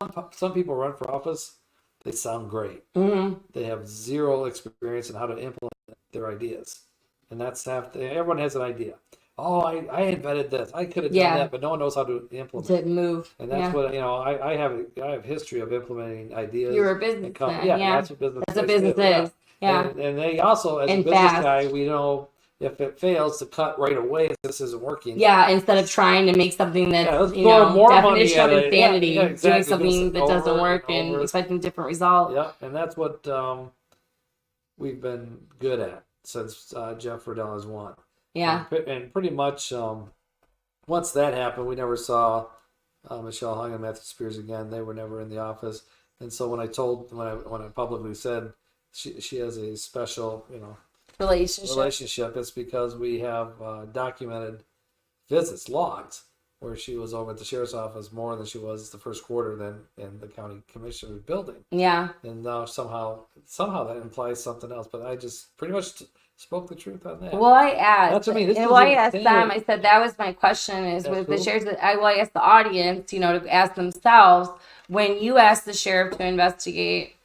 people run for office. They sound great. Mm-hmm. They have zero experience in how to implement their ideas, and everyone has an idea. Oh, I invented this. I could have done that, but no one knows how to implement. To move. And that's what I have history of implementing ideas. You're a businessman. That's what business. That's what business is. Yeah. And they also, as a business guy, we know if it fails to cut right away, if this isn't working. Yeah, instead of trying to make something that's definition of insanity, doing something that doesn't work and expecting different results. Yeah, and that's what we've been good at since Jeff Riddell has won. Yeah. And pretty much once that happened, we never saw Michelle Hung and Matthew Spears again. They were never in the office. And so when I publicly said she has a special, relationship, it's because we have documented visits, logs, where she was over at the sheriff's office more than she was the first quarter than in the county commissioner's building. Yeah. And now somehow that implies something else, but I just pretty much spoke the truth on that. Well, I asked. That's what I mean. I asked them. I said that was my question. Is with the sheriff. I asked the audience, to ask themselves when you asked the sheriff to investigate.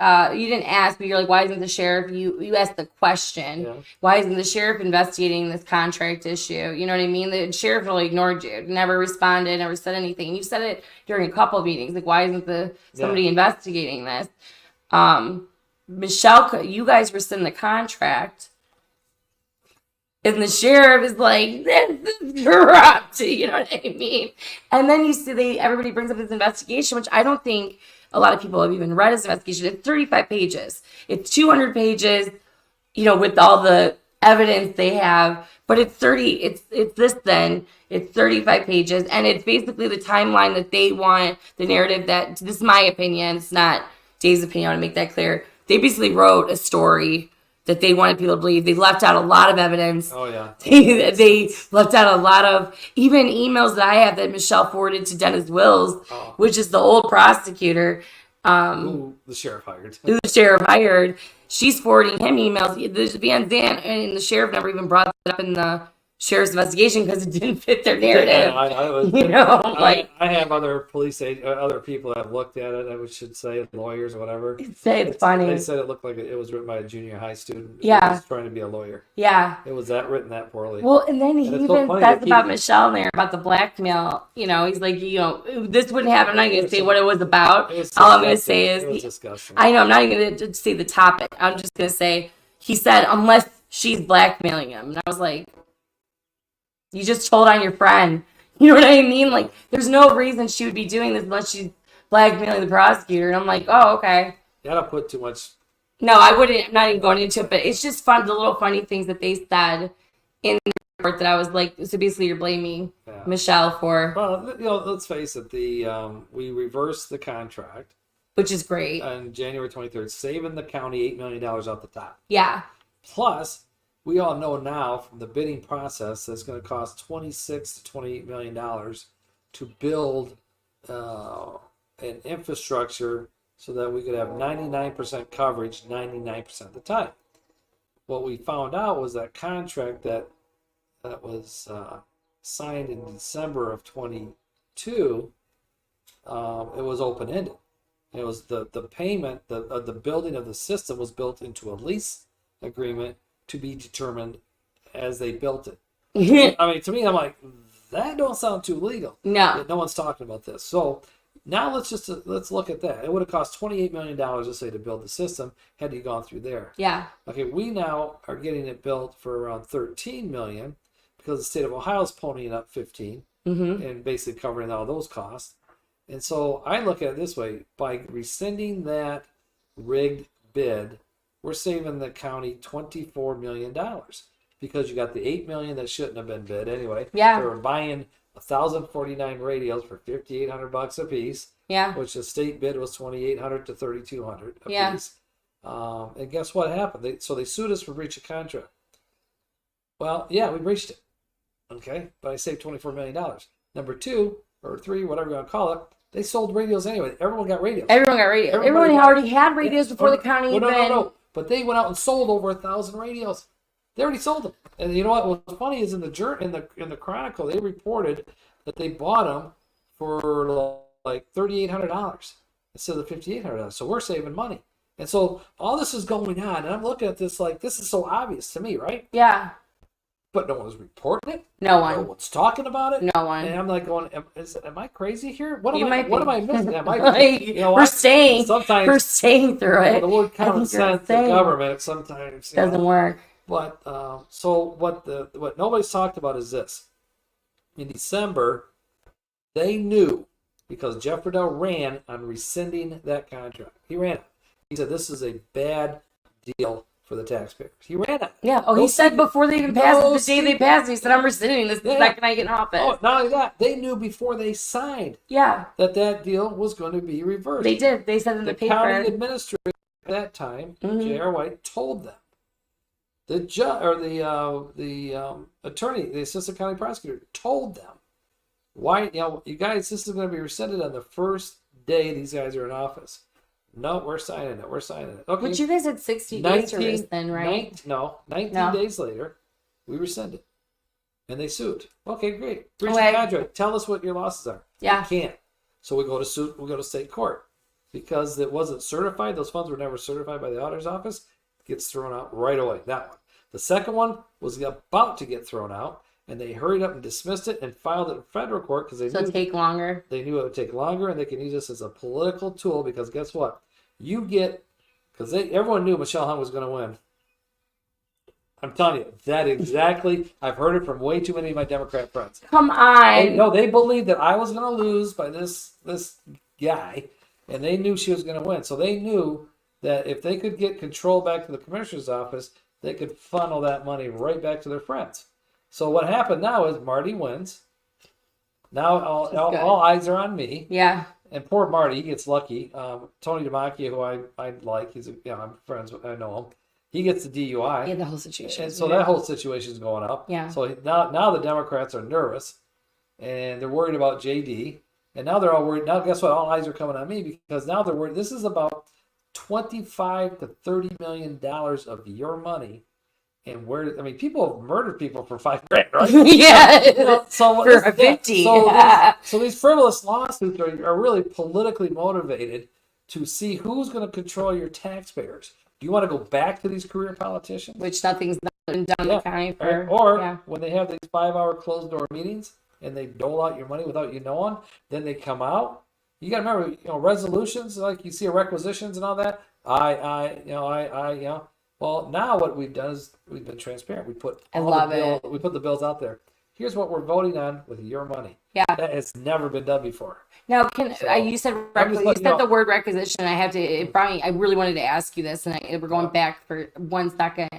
You didn't ask, but you're like, why isn't the sheriff? You asked the question. Yeah. Why isn't the sheriff investigating this contract issue? You know what I mean? The sheriff really ignored you, never responded, never said anything. You said it during a couple of meetings, like, why isn't somebody investigating this? Michelle, you guys rescind the contract, and the sheriff is like, this is corrupt. You know what I mean? And then you see everybody brings up this investigation, which I don't think a lot of people have even read this investigation. It's 35 pages. It's 200 pages, with all the evidence they have. But it's 35 pages. And it's basically the timeline that they want, the narrative that, this is my opinion, it's not Dave's opinion, I want to make that clear. They basically wrote a story that they wanted people to believe. They left out a lot of evidence. Oh, yeah. They left out a lot of, even emails that I have that Michelle forwarded to Dennis Wills, which is the old prosecutor. Who the sheriff hired. She's forwarding him emails. The Van Zandt and the sheriff never even brought it up in the sheriff's investigation because it didn't fit their narrative. I have other other people that have looked at it. I should say lawyers or whatever. It's funny. They said it looked like it was written by a junior high student. Yeah, who was trying to be a lawyer. Yeah, it was written that poorly. Well, and then he even says about Michelle there about the blackmail. He's like, this wouldn't happen. I'm not going to say what it was about. All I'm going to say is, it was disgusting. I know. I'm not even going to say the topic. I'm just going to say he said unless she's blackmailing him, and I was like, you just told on your friend. You know what I mean? Like, there's no reason she would be doing this unless she's blackmailing the prosecutor. And I'm like, oh, okay. You don't put too much. No, I wouldn't. I'm not even going into it. But it's just fun, the little funny things that they said in the report that I was like, so basically you're blaming Michelle for. Well, let's face it. We reversed the contract. Which is great. On January 23rd, saving the county $8 million off the top. Yeah. Plus, we all know now from the bidding process that it's going to cost $26 to $28 million to build an infrastructure so that we could have 99% coverage 99% of the time. What we found out was that contract that was signed in December of 22, it was open-ended. It was the payment, the building of the system was built into a lease agreement to be determined as they built it. I mean, to me, I'm like, that don't sound too legal. No. No one's talking about this. So Now let's look at that. It would have cost $28 million, let's say, to build the system had you gone through there. Yeah. Okay, we now are getting it built for around $13 million because the state of Ohio is ponying up 15 and basically covering all those costs. And so I look at it this way: by rescinding that rigged bid, we're saving the county $24 million because you got the $8 million that shouldn't have been bid anyway. Yeah. They were buying 1,049 radios for $5,800 a piece. Yeah. Which the state bid was $2,800 to $3,200 a piece. And guess what happened? They sued us for breach of contract. Well, yeah, we breached it. Okay, but I saved $24 million. Number two or three, whatever you want to call it, they sold radios anyway. Everyone got radios. Everyone already had radios before the county even. No. But they went out and sold over 1,000 radios. They already sold them. And you know what? What's funny is in the Chronicle, they reported that they bought them for like $3,800 instead of $5,800. So we're saving money. And so all this is going on, and I'm looking at this like this is so obvious to me, right? Yeah. But no one's reporting it. No one. No one's talking about it. No one. And I'm like going, am I crazy here? What am I missing? Am I, we're staying through it. The word common sense in government sometimes doesn't work. But so what nobody's talked about is this. In December, they knew because Jeff Riddell ran on rescinding that contract. He ran it. He said this is a bad deal for the taxpayers. He ran it. Yeah. Oh, he said before they even passed it, the day they passed, he said, I'm rescinding this the second I get in office. Oh, not only that, they knew before they signed that deal was going to be reversed. They did. They said in the paper. The county administrator at that time, J.R. White, told them. The attorney, the assistant county prosecutor, told them, why, you guys, this is going to be rescinded on the first day these guys are in office. No, we're signing it. Okay. But you guys had 60 days to rescind, right? 19 days later, we rescinded. And they sued. Okay, great. Breach of contract. Tell us what your losses are. Yeah. We can't. So we go to state court. Because it wasn't certified, those funds were never certified by the auditor's office, it gets thrown out right away. That one. The second one was about to get thrown out, and they hurried up and dismissed it and filed it in federal court because they knew it would take longer. They knew it would take longer, and they can use this as a political tool because guess what? Everyone knew Michelle Hung was going to win. I'm telling you, that exactly. I've heard it from way too many of my Democrat friends. Come on. They believed that I was going to lose by this guy, and they knew she was going to win. So they knew that if they could get control back to the commissioner's office, they could funnel that money right back to their friends. So what happened now is Marty wins. Now all eyes are on me. Yeah. And poor Marty, he gets lucky. Tony DeMacchia, who I like, I'm friends with, I know him. He gets the DUI. Yeah, the whole situation. And so that whole situation is going up. Yeah. So now the Democrats are nervous, and they're worried about JD. And now they're all worried. Now guess what? All eyes are coming on me because now they're worried. This is about $25 to $30 million of your money. And people have murdered people for $5,000, right? Yeah. For 50. So these frivolous lawsuits are really politically motivated to see who's going to control your taxpayers. Do you want to go back to these career politicians? Which nothing's been done in the county for. Or when they have these 5-hour closed door meetings and they dole out your money without you knowing, then they come out. You got to remember, resolutions, like you see requisitions and all that. Well, now what we've done is we've been transparent. We put we put the bills out there. Here's what we're voting on with your money. Yeah, that has never been done before. Now, you said the word requisition. I really wanted to ask you this, and we're going back for 1 second.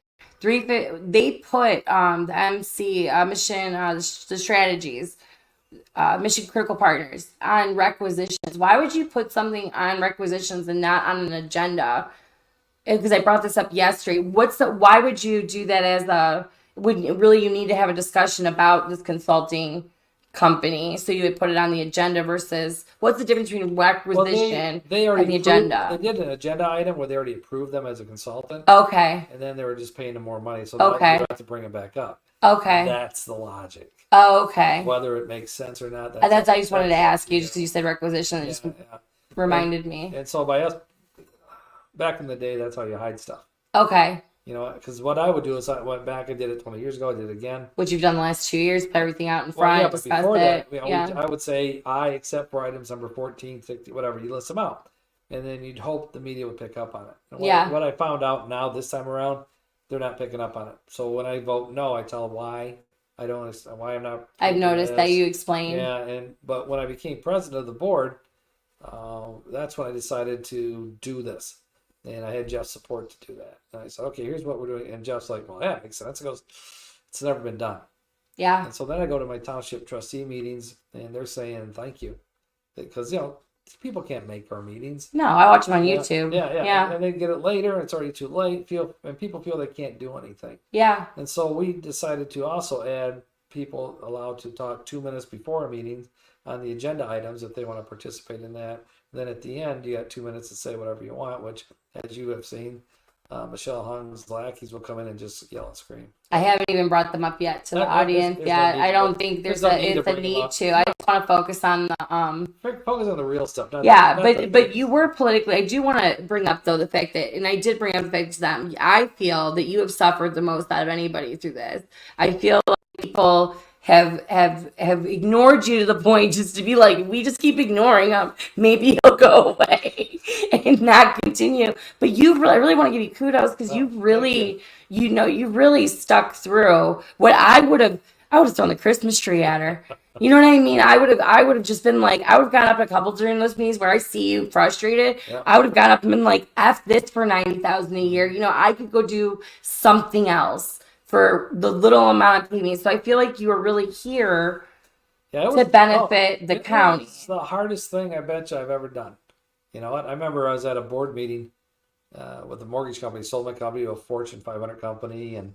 They put the MC mission, the strategies, mission critical partners on requisitions. Why would you put something on requisitions and not on an agenda? Because I brought this up yesterday. Why would you do that you need to have a discussion about this consulting company? So you would put it on the agenda versus what's the difference between requisition and the agenda? They did an agenda item where they already approved them as a consultant. Okay. And then they were just paying them more money. So you have to bring it back up. Okay. That's the logic. Oh, okay. Whether it makes sense or not. I just wanted to ask you just because you said requisition. It just reminded me. And so by us, back in the day, that's how you hide stuff. Okay. Because what I would do is I went back, I did it 20 years ago, I did it again. What you've done the last 2 years, put everything out in Well, front, yeah, but discuss before it. that, I would say except for items number 14, 16, whatever, you list them out. And then you'd hope the media would pick up on it. And what I found out now this time around, they're not picking up on it. So when I vote no, I tell them why. I don't understand why I'm not. I've noticed that you explain. Yeah, but when I became president of the board, that's when I decided to do this. And I had Jeff's support to do that. And I said, okay, here's what we're doing. And Jeff's like, well, yeah, it makes sense. He goes, it's never been done. Yeah. And so then I go to my township trustee meetings, and they're saying thank you. Because, people can't make our meetings. No, I watch them on YouTube. Yeah. And they get it later, and it's already too late. And people feel they can't do anything. Yeah. And so we decided to also add people allowed to talk 2 minutes before a meeting on the agenda items if they want to participate in that. Then at the end, you got 2 minutes to say whatever you want, which, as you have seen, Michelle Hung's lackeys will come in and just yell and scream. I haven't even brought them up yet to the audience yet. I don't think it's a need to. I just want to focus on the focus on the real stuff. But you were politically. I do want to bring up though the fact that, and I did bring up the fact to them. I feel that you have suffered the most out of anybody through this. I feel like people have ignored you to the point just to be like, we just keep ignoring him. Maybe he'll go away and not continue. But I really want to give you kudos because you really stuck through what I would have thrown the Christmas tree at her. You know what I mean? I would have just been like, I would have gotten up a couple during those meetings where I see you frustrated. Yeah. I would have gotten up and been like, F this for $90,000 a year. I could go do something else for the little amount of meetings. So I feel like you were really here to benefit the county. It's the hardest thing I bet you I've ever done. You know what? I remember I was at a board meeting with a mortgage company, sold my company to a Fortune 500 company, and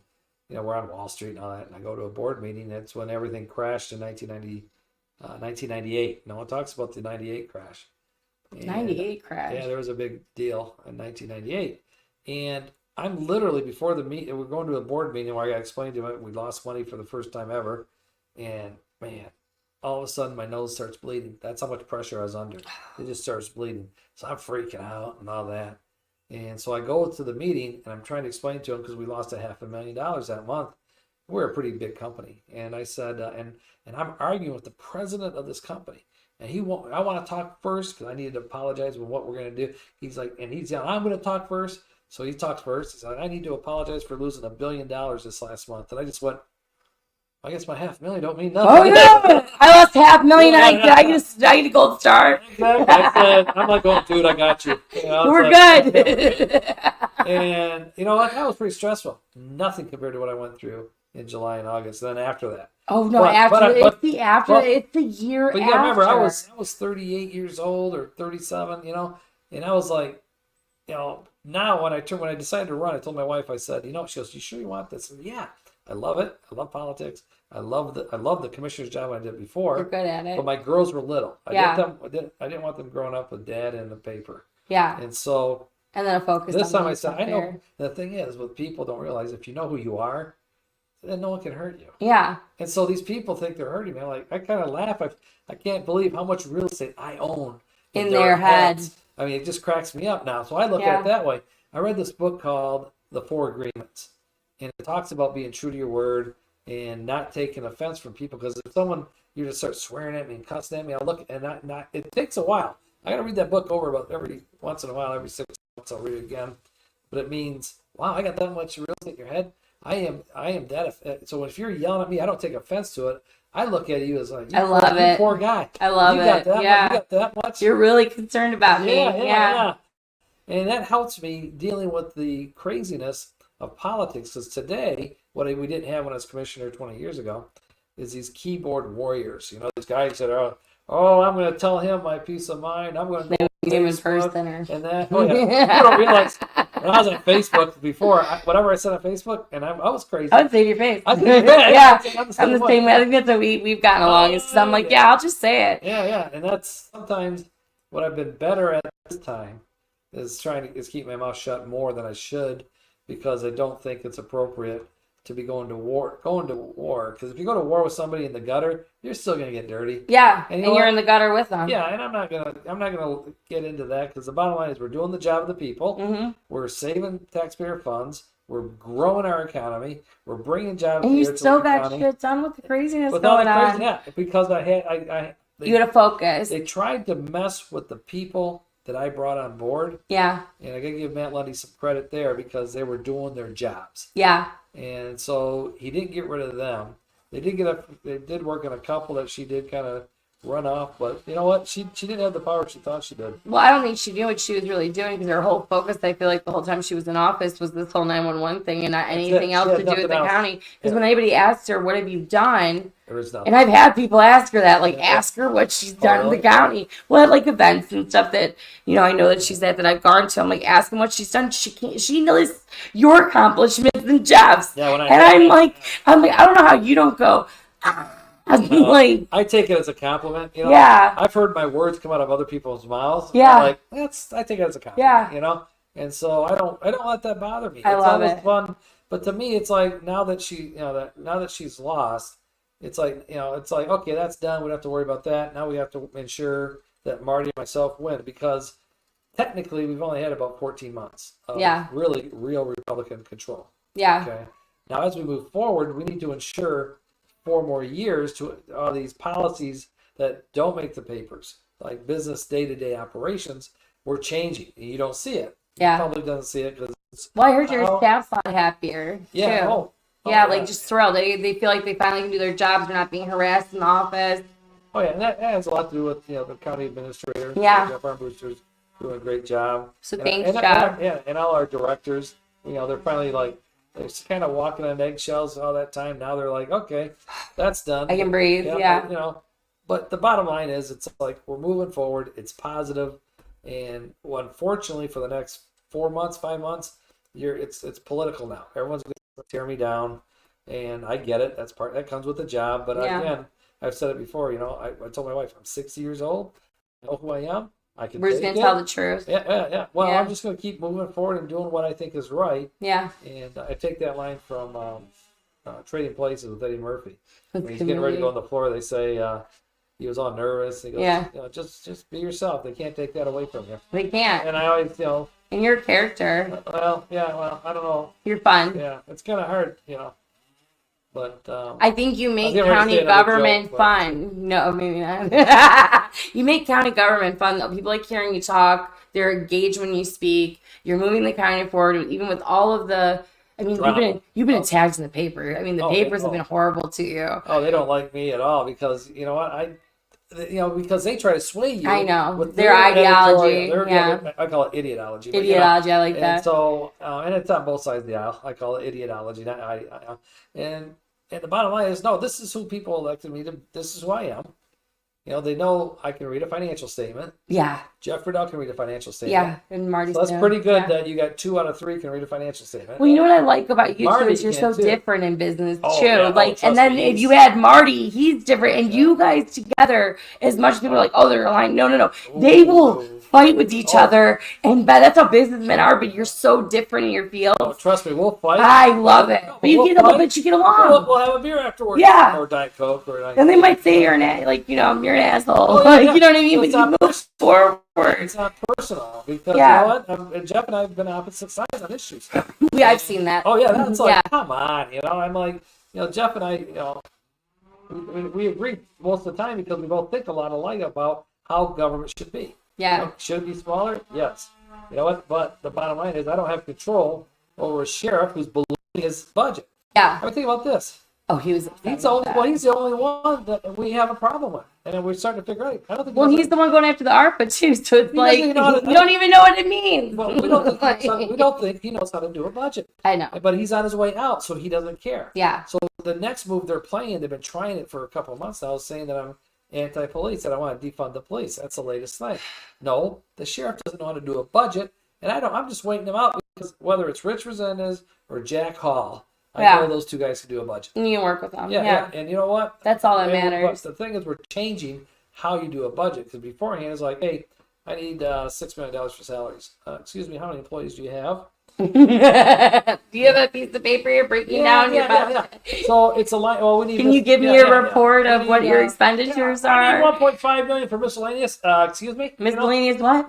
we're on Wall Street and all that. And I go to a board meeting. It's when everything crashed in 1998. No one talks about the 98 crash. 98 crash. Yeah, there was a big deal in 1998, and I'm literally before the meeting. We're going to a board meeting where I got to explain to him we lost money for the first time ever, and man, all of a sudden my nose starts bleeding. That's how much pressure I was under. It just starts bleeding, so I'm freaking out and all that. And so I go to the meeting and I'm trying to explain to him because we lost $500,000 that month. We're a pretty big company, and I said, and I'm arguing with the president of this company, and he won't. I want to talk first because I needed to apologize with what we're going to do. He's like, and he's yelling, I'm going to talk first. So he talks first. He's like, I need to apologize for losing $1 billion this last month. And I just went, I guess my $500,000 don't mean nothing. Oh yeah, I lost $500,000. I get a gold star. Exactly. I said, I'm like, oh, dude, I got you. We're good. And you know what? That was pretty stressful. Nothing compared to what I went through in July and August. Then after that. Oh no! It's the year. But yeah, remember, I was 38 years old or 37. And I was like, now when I decided to run, I told my wife, I said, she goes, you sure you want this? And yeah, I love it. I love politics. I love the commissioner's job I did before. You're good at it. But my girls were little. I didn't want them growing up with dad in the paper. Yeah. And so. And then a focus. This time I said, I know. The thing is, what people don't realize, if you know who you are, then no one can hurt you. Yeah. And so these people think they're hurting me. I kind of laugh. I can't believe how much real estate I own in their heads. I mean, it just cracks me up now. So I look at it that way. I read this book called The Four Agreements, and it talks about being true to your word and not taking offense from people. Because if you just start swearing at me and cussing at me, I'll look, and it takes a while. I got to read that book over about every once in a while, every 6 months I'll read it again. But it means, wow, I got that much real estate in your head. I am that. So if you're yelling at me, I don't take offense to it. I look at you as like, I love it. Poor guy. I love it. You got that much. You're really concerned about me. Yeah. And that helps me dealing with the craziness of politics. Because today, what we didn't have when I was commissioner 20 years ago, is these keyboard warriors. These guys that are, I'm going to tell him my peace of mind. I'm going to go him in person and that. Oh yeah. You don't realize when I was on Facebook before, whatever I said on Facebook, and I was crazy. I would say to your face. Yeah, I'm the same way. I think that's what we've gotten along. Is I'm like, I'll just say it. Yeah, and that's sometimes what I've been better at this time is keep my mouth shut more than I should, because I don't think it's appropriate to be going to war. Because if you go to war with somebody in the gutter, you're still gonna get dirty. Yeah, and you're in the gutter with them. Yeah, and I'm not gonna get into that, because the bottom line is we're doing the job of the people. Mm-hmm. We're saving taxpayer funds. We're growing our economy. We're bringing jobs And you here to still Lorain got County. shit done with the craziness With all going that on. crazy, yeah, because You had to focus. they tried to mess with the people that I brought on board. Yeah. And I gotta give Matt Lundy some credit there because they were doing their jobs. Yeah. And so he didn't get rid of them. They did work on a couple that she did kind of run off, but you know what? She didn't have the power she thought she did. Well, I don't think she knew what she was really doing because her whole focus, I feel like the whole time she was in office, was this whole 911 thing and not anything else to do with the county. Because when anybody asked her, what have you done? There is nothing. And I've had people ask her that, like, ask her what she's done in the county. Well, like events and stuff that, I know that she's at that I've gone to. I'm like, ask them what she's done. She knows your accomplishments and jobs. Yeah, I'm like, I don't know how you don't go, like, I take it as a compliment, Yeah. I've heard my words come out of other people's mouths. Yeah. Like I take it as a compliment. Yeah. And so I don't let that bother me. I love it. It's fun. But to me, it's like now that she's lost, it's like okay, that's done. We don't have to worry about that. Now we have to ensure that Marty and myself win because technically we've only had about 14 months of really real Republican control. Yeah. Okay. Now as we move forward, we need to ensure 4 more years to all these policies that don't make the papers, like business day-to-day operations, we're changing. And you don't see it. Yeah. The public doesn't see it because. Well, I heard your staff's a lot happier. Yeah. Too. Like just thrilled. They feel like they finally can do their jobs. They're not being harassed in the office. Oh yeah, and that has a lot to do with the county administrator. Yeah. Jeff Armbruster's doing a great job. So thanks, Jeff. And all our directors, they're finally like. They're kind of walking on eggshells all that time. Now they're like, okay, that's done. I can breathe. Yeah. But the bottom line is, it's like we're moving forward. It's positive, and unfortunately, for the next 4 months, 5 months, it's political now. Everyone's going to tear me down, and I get it. That comes with the job. But again, I've said it before. I told my wife, I'm 60 years old. I know who I am. We're just going to tell the truth. Yeah. Well, I'm just going to keep moving forward and doing what I think is right. Yeah. And I take that line from Trading Places with Eddie Murphy. When he's getting ready to go on the floor, they say he was all nervous. He goes, just be yourself. They can't take that away from you. They can't. And I always, And your character. Well, I don't know. You're fun. Yeah, it's kind of hard, But I think you make county government fun. No, maybe not. You make county government fun, though. People like hearing you talk. They're engaged when you speak. You're moving the county forward, even with all of the. I mean, you've been attacked in the paper. I mean, the papers have been horrible to you. Oh, they don't like me at all because you know what because they try to sway you. I know with their ideology. I call it idiotology. Idiotology, I like that. And so, and it's on both sides of the aisle. I call it idiotology, not and the bottom line is, no, this is who people elected me to. This is who I am. They know I can read a financial statement. Yeah. Jeff Riddell can read a financial statement. Yeah, and Marty. So that's pretty good that you got 2 out of 3 can read a financial statement. Well, you know what I like about you Marty too is you're so different in business too. Yeah. And then if you add Marty, he's different, and you guys together, as much as people are like, oh, they're aligned. No. They will fight with each other, and that's how businessmen are. But you're so different in your field. Oh, trust me, we'll fight. I love it. But you get along. We'll have a beer afterwards. Yeah. Or Diet Coke. And they might say you're you're an asshole. You know what I mean? But you move forward. It's not personal because you know what? Jeff and I have been opposite sides on issues. I've seen that. Oh yeah, that's like come on, I'm like, Jeff and I, we agree most of the time because we both think a lot alike about how government should be. Yeah. Should it be smaller? Yes. You know what? But the bottom line is I don't have control over a sheriff who's below his budget. Yeah. I mean, think about this. Oh, he's the only one that we have a problem with, and we're starting to figure out. I don't think. Well, he's the one going after the ARPA too, so it's like you don't even know what it means. Well, we don't think he knows how to do a budget. I know, but he's on his way out, so he doesn't care. Yeah. So the next move they're playing, they've been trying it for a couple of months now, saying that I'm anti-police, that I want to defund the police. That's the latest thing. No, the sheriff doesn't know how to do a budget, and I'm just waiting them out because whether it's Rich Resendez or Jack Hall. I know those 2 guys can do a budget. And you can work with them. Yeah. And you know what? That's all that matters. The thing is, we're changing how you do a budget because beforehand it's like, hey, I need $6 million for salaries. Excuse me, how many employees do you have? Do you have a piece of paper you're breaking down your budget? Yeah. So it's a line. Well, we need. Can you give me a report of what your expenditures are? I need $1.5 million for miscellaneous. Excuse me. Miscellaneous what?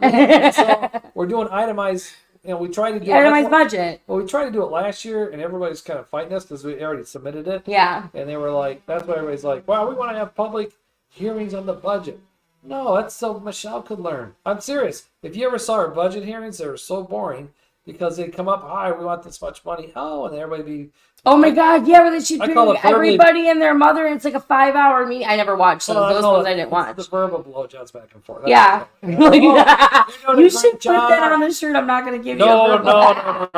So we're doing itemized we tried to do Itemized budget. Well, we tried to do it last year, and everybody's kind of fighting us because we already submitted it. Yeah. And they were like, that's why everybody's like, wow, we want to have public hearings on the budget. No, that's so Michelle could learn. I'm serious. If you ever saw our budget hearings, they were so boring because they'd come up, hi, we want this much money. Oh, and everybody be... Oh my God, yeah, where they should bring call it everybody and their mother, and it's like a 5-hour meeting. I never watched those. Those ones I didn't watch. The verbal blowjobs back and forth. Yeah. You should put that on the shirt. I'm not going to give you a verbal. No.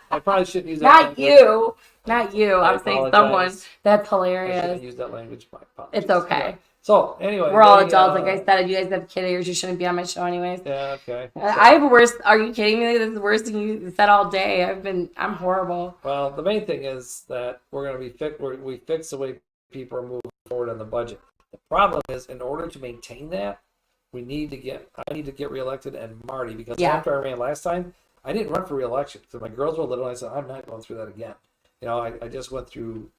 I probably shouldn't use that. Not you. I'm saying someone. That's I hilarious. shouldn't use that language. My apologies. It's okay. Yeah. So, anyway. We're all adults. Like I said, if you guys have kid ears, you shouldn't be on my show anyways. Yeah, okay. I have a worse. Are you kidding me? This is worse than you said all day. I'm horrible. Well, the main thing is that we're going to be we fix the way people are moving forward on the budget. The problem is, in order to maintain that, I need to get reelected, and Marty, because after I ran last time, I didn't run for reelection because my girls were little. And I said, I'm not going through that again. I just went through.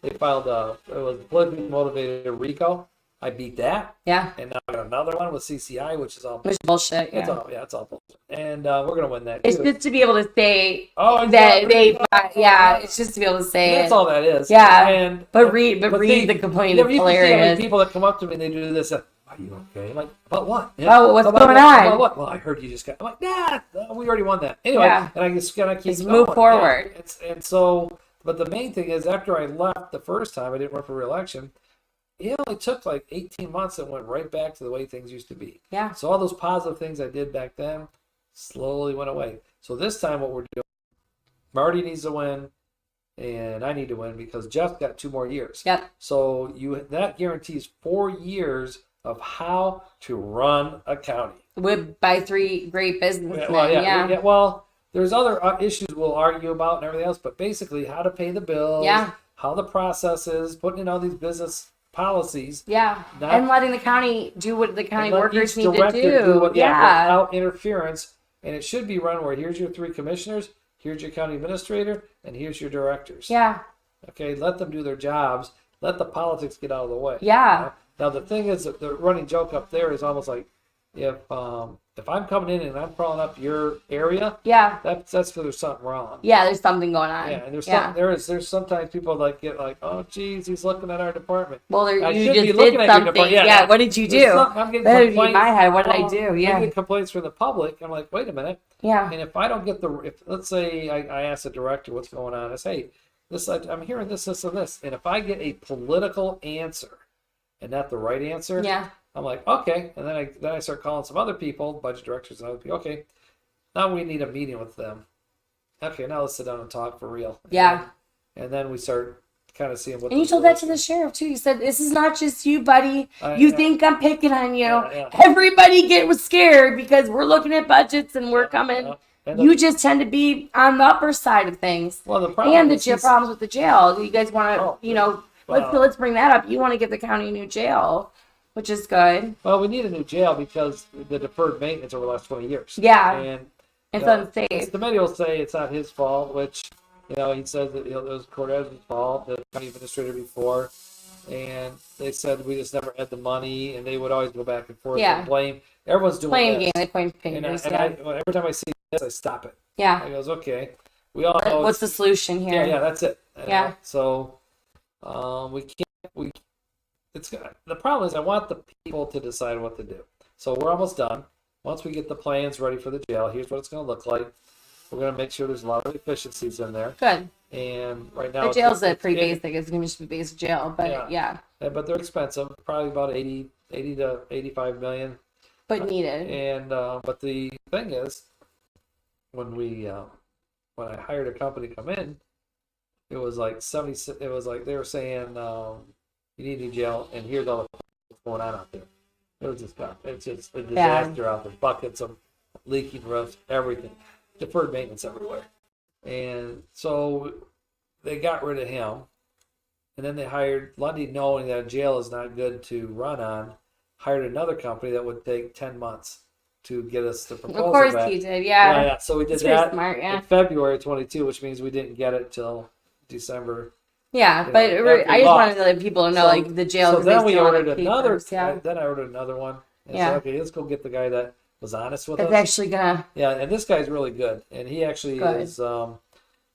They filed it was politically motivated RICO. I beat that. Yeah. And now I got another one with CCI, which is all bullshit. It's all bullshit. And we're gonna win that. It's just to be able to say that they. It's just to be able to say that's all that is. Yeah. But read the complaint. It's hilarious. People that come up to me and they do this. Are you okay? I'm like, about what? Oh, what's going on? About what? Well, I heard you just got. I'm like, nah, we already won that. Anyway, and I just gotta keep going. Move forward. And so. But the main thing is, after I left the first time, I didn't run for re-election. It only took like 18 months and went right back to the way things used to be. Yeah. So all those positive things I did back then slowly went away. So this time what we're doing, Marty needs to win, and I need to win because Jeff got 2 more years. Yep. So that guarantees 4 years of how to run a county. By 3 great businessmen. Well, there's other issues we'll argue about and everything else, but basically how to pay the bills, how the process is, putting in all these business policies. Yeah, and letting the county do what the county workers need to do. Without interference. And it should be run where here's your 3 commissioners, here's your county administrator, and here's your directors. Yeah. Okay, let them do their jobs. Let the politics get out of the way. Yeah. Now the thing is, that the running joke up there is almost like if I'm coming in and I'm crawling up your area, that's because there's something wrong. Yeah, there's something going on. Yeah, and there's sometimes people get like, oh geez, he's looking at our department. Well, you just did something. Yeah, what did you do? I'm getting complaints in my head. What did I do? Yeah, I'm getting complaints from the public. I'm like, wait a minute. Yeah. And if I don't get let's say I ask the director what's going on, I say, I'm hearing this, and this, and if I get a political answer and not the right answer, I'm like, okay, and then I start calling some other people, budget directors and other people. Okay, now we need a meeting with them. Okay, now let's sit down and talk for real. Yeah. And then we start kind of seeing what. And you told that to the sheriff too. You said, "This is not just you, buddy. You think I'm picking on you? Everybody get scared because we're looking at budgets and we're coming." You just tend to be on the upper side of things. Well, the problem and the problems with the jail. You guys want to, let's bring that up. You want to give the county a new jail. Which is good. Well, we need a new jail because the deferred maintenance over the last 20 years. Yeah. And it's unsafe. The committee will say it's not his fault, which, he says that it was Cordez's fault, the county administrator before. And they said we just never had the money, and they would always go back and forth and blame. Everyone's doing Blame this. game. They point fingers. And every time I see this, I stop it. Yeah. I goes, okay. We all know. What's the solution here? Yeah, that's it. Yeah. So, the problem is I want the people to decide what to do. So we're almost done. Once we get the plans ready for the jail, here's what it's going to look like. We're going to make sure there's a lot of efficiencies in there. Good. And right now the jail's pretty basic. It's going to be a basic jail, but yeah. But they're expensive, probably about 80 to 85 million. But needed. And but the thing is, when I hired a company to come in, it was like 70. It was like they were saying. You need a new jail, and here's all the going on out there. It was just it's just a disaster out there. Buckets of leaking roofs, everything, deferred maintenance everywhere. And so they got rid of him, and then they hired Lundy, knowing that jail is not good to run on. Hired another company that would take 10 months to get us the proposal. Of course back. he did, yeah. Yeah. So we did that in February 22, which means we didn't get it till December. Yeah, but I just wanted to let people know, the jail. So then we ordered another. Then I ordered another one. And said, okay, let's go get the guy that was honest with That's us. actually gonna. Yeah, and this guy's really good, and he actually Good. is.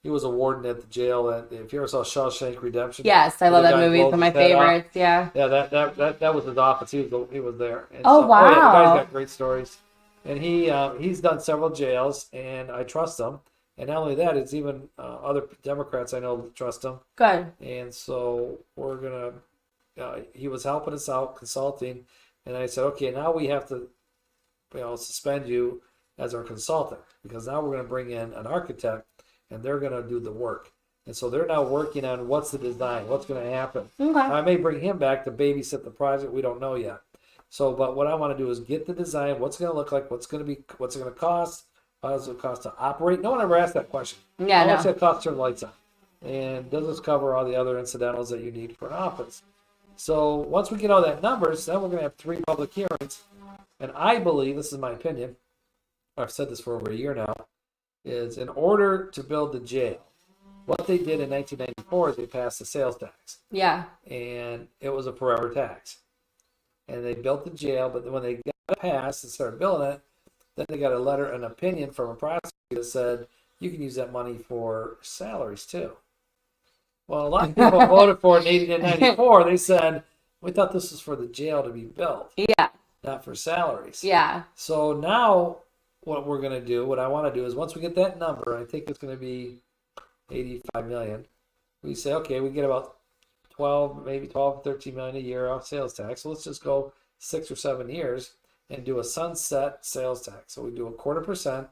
He was a warden at the jail. And if you ever saw Shawshank Redemption, Yes, I love the that guy movie. It's blows one of my his head off. favorites. Yeah. Yeah, that was his office. He was there. And Oh, yeah, the guy's wow. got great stories, and he's done several jails, and I trust him. And not only that, it's even other Democrats I know trust him. Good. And so we're gonna. He was helping us out, consulting, and I said, okay, now we have to, suspend you as our consultant because now we're going to bring in an architect, and they're going to do the work. And so they're now working on what's the design, what's going to happen. Okay. I may bring him back to babysit the project. We don't know yet. So, but what I want to do is get the design, what's it going to look like, what's it going to cost, how does it cost to operate? No one ever asked that question. Yeah, How much no. does it cost to turn the lights on? And does this cover all the other incidentals that you need for an office? So once we get all that numbers, then we're going to have 3 public hearings. And I believe, this is my opinion, I've said this for over a year now, is in order to build the jail, what they did in 1994 is they passed the sales tax. Yeah. And it was a forever tax. And they built the jail, but when they got it passed and started building it, then they got an opinion from a prosecutor that said, you can use that money for salaries too. Well, a lot of people voted for it in 1994. They said, we thought this was for the jail to be built, Yeah. not for salaries. Yeah. So now what we're going to do, what I want to do is once we get that number, I think it's going to be 85 million. We say, okay, we get about 13 million a year off sales tax. So let's just go 6 or 7 years and do a sunset sales tax. So we do 0.25%,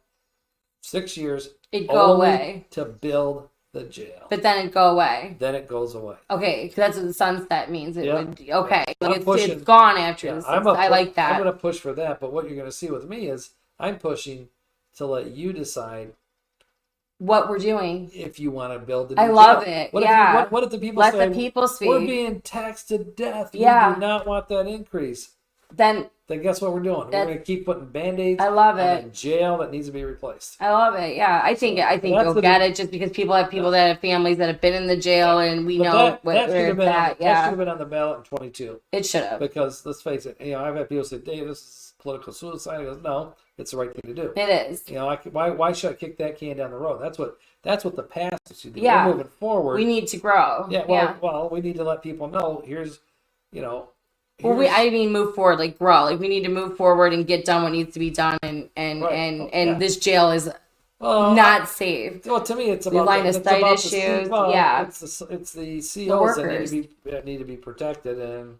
6 years. It'd go away. To build the jail. But then it'd go away. Then it goes away. Okay, because that's what the sunset means. It Yeah. would. Okay, Yeah. like I'm it's gone after Yeah, this. I like that. I'm going to push for that. But what you're going to see with me is I'm pushing to let you decide What we're doing. if you want to build the I new love jail. it. What Yeah. If what if the people Let say, the people speak. we're being taxed to death. Yeah. We do not want that increase. Then Guess what we're doing? We're going to keep putting Band-Aids I love on it. a jail that needs to be replaced. I love it. Yeah, I think that's you'll the- get it just because people that have families that have been in the jail, and we But know that where should have it's been at. that should Yeah, have been on the ballot in 22. it should have. Because let's face it, I've had people say, Dave, this is political suicide. I goes, no, it's the right thing to do. It is. Why should I kick that can down the road? That's what the past should do. Yeah. We're moving forward. We need to grow. Yeah, yeah. well, we need to let people know. Move forward, like grow. Like we need to move forward and get done what needs to be done, and Right. Yeah. this jail is not safe. Well, to me, it's The about line of it's sight about the issues, well, yeah. It's the COs workers. that need to be protected, and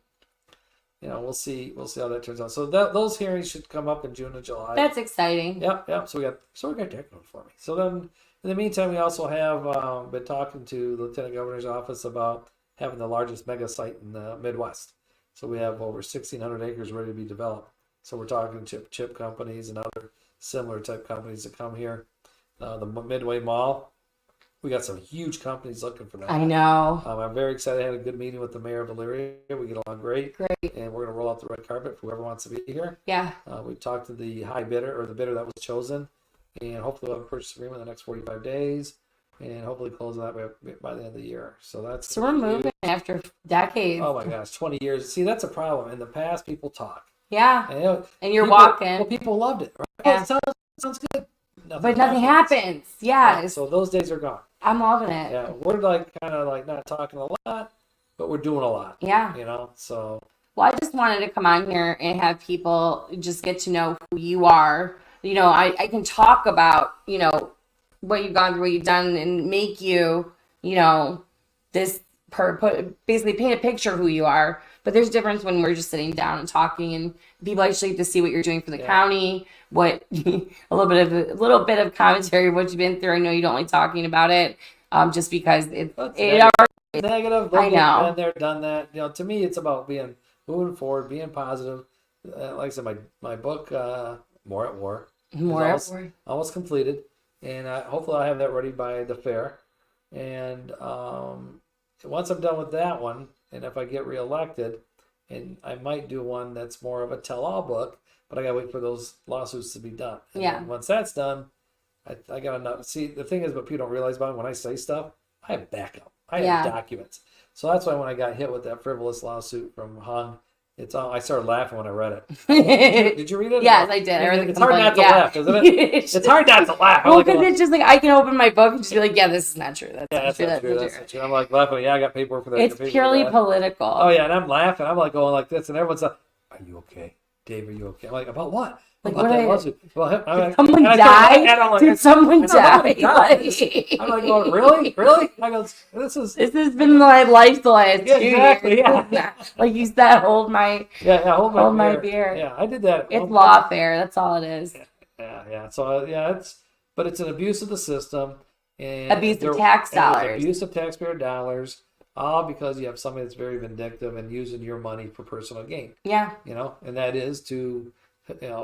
we'll see how that turns out. So those hearings should come up in June and July. That's exciting. Yep. So we got that going for me. So then, in the meantime, we also have been talking to the Lieutenant Governor's office about having the largest mega site in the Midwest. So we have over 1,600 acres ready to be developed. So we're talking to chip companies and other similar type companies that come here. The Midway Mall, we got some huge companies looking for that. I know. I'm very excited. I had a good meeting with the mayor of Elyria. We get along great. Great. And we're going to roll out the red carpet for whoever wants to be here. Yeah. We talked to the high bidder or the bidder that was chosen, and hopefully we'll have a purchase agreement in the next 45 days, and hopefully close that by the end of the year. So we're moving after decades. Oh my gosh, 20 years. See, that's a problem. In the past, people talk. Yeah. And you're people, walking. Well, people loved it, right? Yeah. Sounds good. But nothing happens. Yes. Right, so those days are gone. I'm loving it. Yeah, we're kind of not talking a lot, but we're doing a lot. Yeah. So. Well, I just wanted to come on here and have people just get to know who you are. I can talk about, what you've gone through, what you've done, and make you, basically paint a picture of who you are. But there's a difference when we're just sitting down and talking, and people actually get to see what you're doing for the county, what a little bit of commentary of what you've been through. I know you don't like talking about it, just because it's negative. I know. Been there, done that. To me, it's about moving forward, being positive. Like I said, my book, More at War, almost completed, and hopefully I'll have that ready by the fair. And once I'm done with that one, and if I get reelected, and I might do one that's more of a tell-all book, but I gotta wait for those lawsuits to be done. And then once that's done, I got enough. See, the thing is, what people don't realize about it, when I say stuff, I have backup. I have documents. So that's why when I got hit with that frivolous lawsuit from Hung, It's all. I started laughing when I read it. Did you read it? Yes, I did. I read the it's hard not to complaint. laugh, isn't it? It's hard not to laugh. Well, because it's just like I can open my book and just be like, yeah, this is not true. That's not true. That's not true. I'm like laughing. Yeah, I got paperwork for that. It's purely political. Oh yeah, and I'm laughing. I'm like going like this, and everyone's like, "Are you okay, Dave? Are you okay?" I'm like, "About what?" Like, about that lawsuit. Well, did someone die? Did someone die? I'm like, going, really? I go, this has been my life the last 2 years. Yeah. Like you said, hold my hold my beer. Yeah, I did that. It's lawfare. That's all it is. Yeah. So but it's an abuse of the system and abuse of tax dollars. Abuse of taxpayer dollars. All because you have somebody that's very vindictive and using your money for personal gain. Yeah. And that is to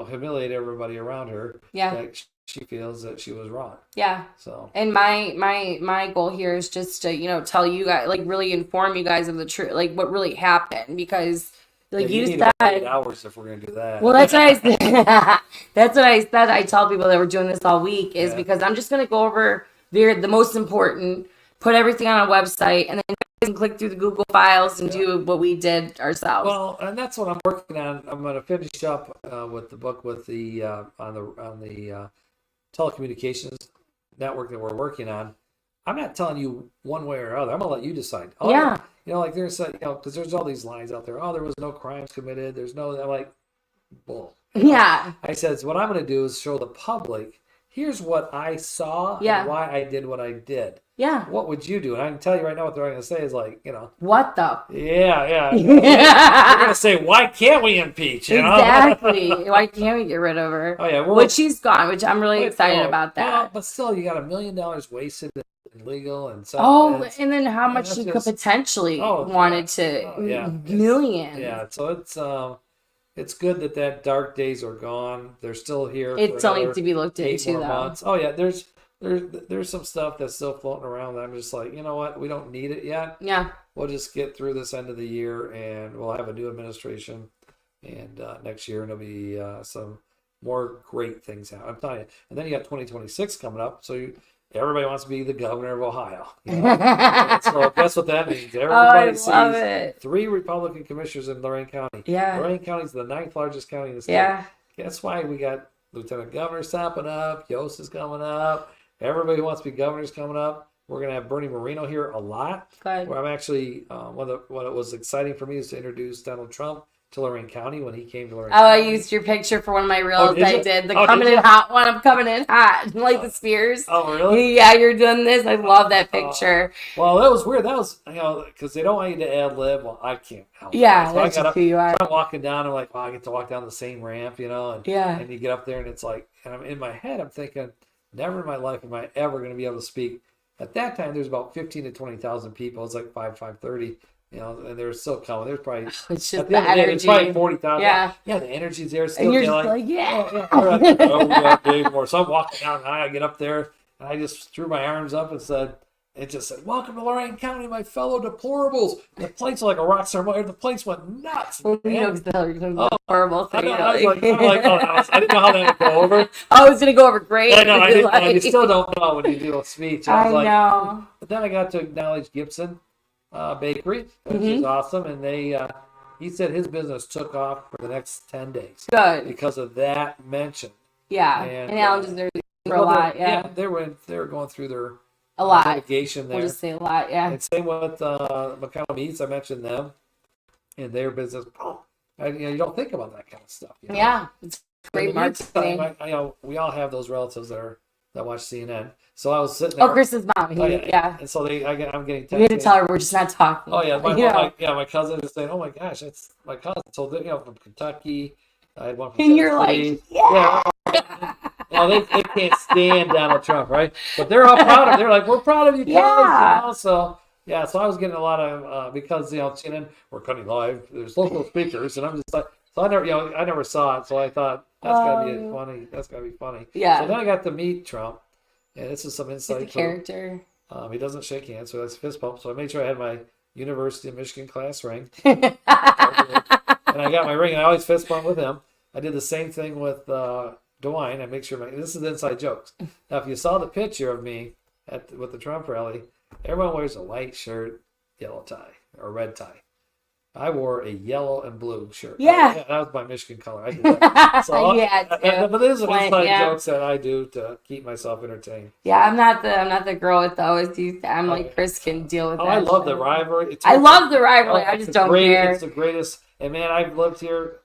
humiliate everybody around her. Yeah. That she feels that she was wrong. Yeah. So. And my goal here is just to tell you guys, like really inform you guys of the truth, like what really happened, because like you need said 8 hours if we're gonna do that. Well, that's what I said. That's what I said. I tell people that we're doing this all week is because I'm just gonna go over the most important, put everything on a website, and then you can click through the Google files and do what we did ourselves. Well, and that's what I'm working on. I'm going to finish up with the book with the on the telecommunications network that we're working on. I'm not telling you one way or other. I'm going to let you decide. Like there's because there's all these lines out there. Oh, there was no crimes committed. There's no. I'm like, bull. Yeah. I said, so what I'm going to do is show the public. Here's what I saw and why I did what I did. Yeah. What would you do? And I can tell you right now what they're going to say is like, What the? Yeah. They're going to say, why can't we impeach? Exactly. Why can't we get rid of her? Oh, yeah. Which she's gone, which I'm really excited about that. Well, but still, you got $1 million wasted in legal and stuff. Oh, and then how much she could potentially wanted to millions. Yeah, so it's good that dark days are gone. They're still here. It still needs to be looked into, though. Months. Oh yeah, there's some stuff that's still floating around that I'm just like, you know what, we don't need it yet. Yeah. We'll just get through this end of the year, and we'll have a new administration, and next year and there'll be some more great things happen. I'm telling you. And then you got 2026 coming up, so everybody wants to be the governor of Ohio. So guess what that means? Everybody sees 3 Republican commissioners in Lorain County. Yeah. Lorain County is the 9th largest county in the state. Yeah. Guess why we got Lieutenant Governor stopping up. Yost is coming up. Everybody who wants to be governor is coming up. We're going to have Bernie Moreno here a lot. Good. Where I'm actually, what was exciting for me is to introduce Donald Trump to Lorain County when he came to Lorain County. I used your picture for one of my reels did I you? did. The coming in hot one. I'm coming in hot. Like the Spears. Oh, really? Yeah, you're doing this. I love that picture. Well, that was weird. That was, because they don't want you to ad lib. Well, I can't help it. Yeah, So that's just who you are. I'm walking down. I'm like, I get to walk down the same ramp, and you get up there, and it's like, and I'm in my head, I'm thinking, never in my life am I ever going to be able to speak. At that time, there's about 15 to 20,000 people. It's like 5:30. And they're still coming. There's probably it's just the energy. It's probably 40,000. Yeah, the energy's there. Still, and you're just like, So I'm walking down, and I get up there, and I just threw my arms up and said, "Welcome to Lorain County, my fellow deplorables." The place like a rock star. The place went nuts. Because the horrible thing. I didn't know how that would go over. Oh, it's gonna go over great. I know. I didn't. You still don't know when you do a speech. I know. But then I got to acknowledge Gibson Bakery, which is awesome, and he said his business took off for the next 10 days. Good. Because of that mention. Yeah, and Alan deserves it for a lot. Yeah, they were going through their litigation there. We'll just say a lot. Yeah. And same with McConnell Meats. I mentioned them and their business. You don't think about that kind of stuff. Yeah, it's great marketing. We all have those relatives that watch CNN. So I was sitting there. Oh, Chris's mom. Yeah. And so I'm getting texted. We had to tell her we're just not talking. Oh yeah, my cousin is saying, "Oh my gosh, that's my cousin." So from Kentucky. I had one from and you're like, yeah. They can't stand Donald Trump, right? But they're all proud of him. They're like, "We're proud of you, yeah." So I was getting a lot of because CNN we're cutting live. There's local speakers, and I'm just like, so I never saw it, so I thought that's gotta be funny. That's gotta be funny. Yeah. So then I got to meet Trump. And this is some insight. He's a character. He doesn't shake hands, so that's fist bump. So I made sure I had my University of Michigan class ring. And I got my ring, and I always fist bump with him. I did the same thing with DeWine. I make sure this is inside jokes. Now, if you saw the picture of me with the Trump rally, everyone wears a white shirt, yellow tie, or red tie. I wore a yellow and blue shirt. Yeah. That was my Michigan color. I did that. So, but there's some inside jokes that I do to keep myself entertained. Yeah, I'm not the girl with the always do. I'm like, Chris can deal with that. I love the rivalry. I love the rivalry. I just don't care. It's the greatest. And man, I've lived here.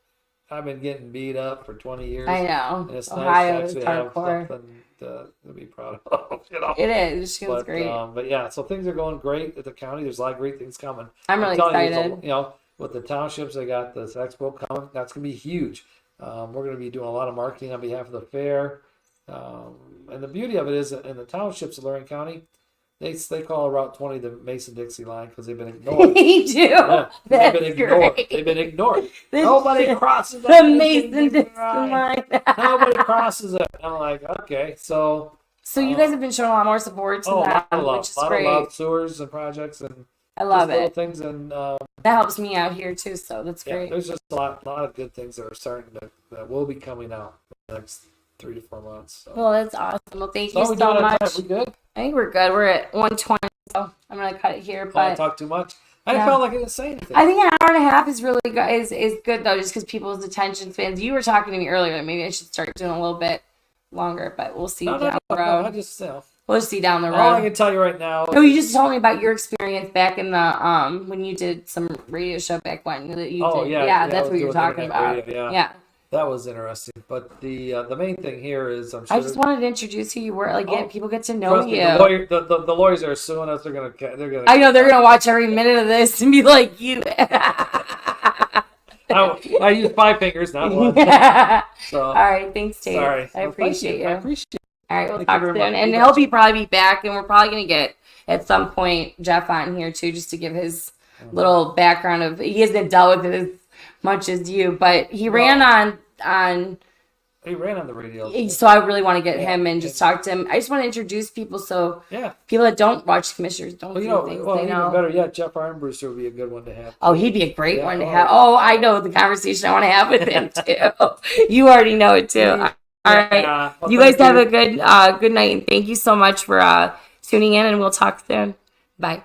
I've been getting beat up for 20 years. I know. And it's Ohio nice to actually have something to be proud of. It is. Michigan's great. But yeah, so things are going great at the county. There's a lot of great things coming. I'm really excited. With the townships, they got this expo coming. That's going to be huge. We're going to be doing a lot of marketing on behalf of the fair. And the beauty of it is that in the townships of Lorain County, they call Route 20 the Mason-Dixie line because they've been ignored. They do. Yeah, they've been ignored. Great. They've been ignored. Nobody crosses the Mason-Dixie line. Nobody crosses it. I'm like, okay, so you guys have been showing a lot more support to that, which is great. A lot of sewers and projects and I love it. Things and that helps me out here too, so that's great. There's just a lot of good things that are starting that will be coming out in the next 3 to 4 months. So. Well, that's awesome. Well, thank you so much. We good? I think we're good. We're at 1:20, so I'm gonna cut it here. But I talk too much. I felt like I didn't say anything. I think an hour and a half is really good. Is good though, just because people's attention spans. You were talking to me earlier. Maybe I should start doing a little bit longer, but we'll see down the road. I just we'll see down the road. All I can tell you right now. No, you just told me about your experience back in the when you did some radio show back when that you did. Yeah, that's what you're talking about. Radio, yeah. That was interesting. But the main thing here is I just wanted to introduce who you were, people get to know you. The lawyers are suing us. They're gonna. I know they're gonna watch every minute of this and be like, you. I use 5 fingers, not 1. So, all right, thanks, Tate. Sorry, I appreciate you. I appreciate it. All right, we'll talk soon, and he'll probably be back, and we're probably gonna get at some point Jeff on here too, just to give his little background of he hasn't dealt with it as much as you, but he ran on. He ran on the radio. So I really want to get him and just talk to him. I just want to introduce people so people that don't watch Commissioners don't see things they know. Even better yet, Jeff Armbruster would be a good one to have. Oh, he'd be a great one to have. Oh, I know the conversation I want to have with him too. You already know it too. All right, you guys have a good night, and thank you so much for tuning in, and we'll talk soon. Bye.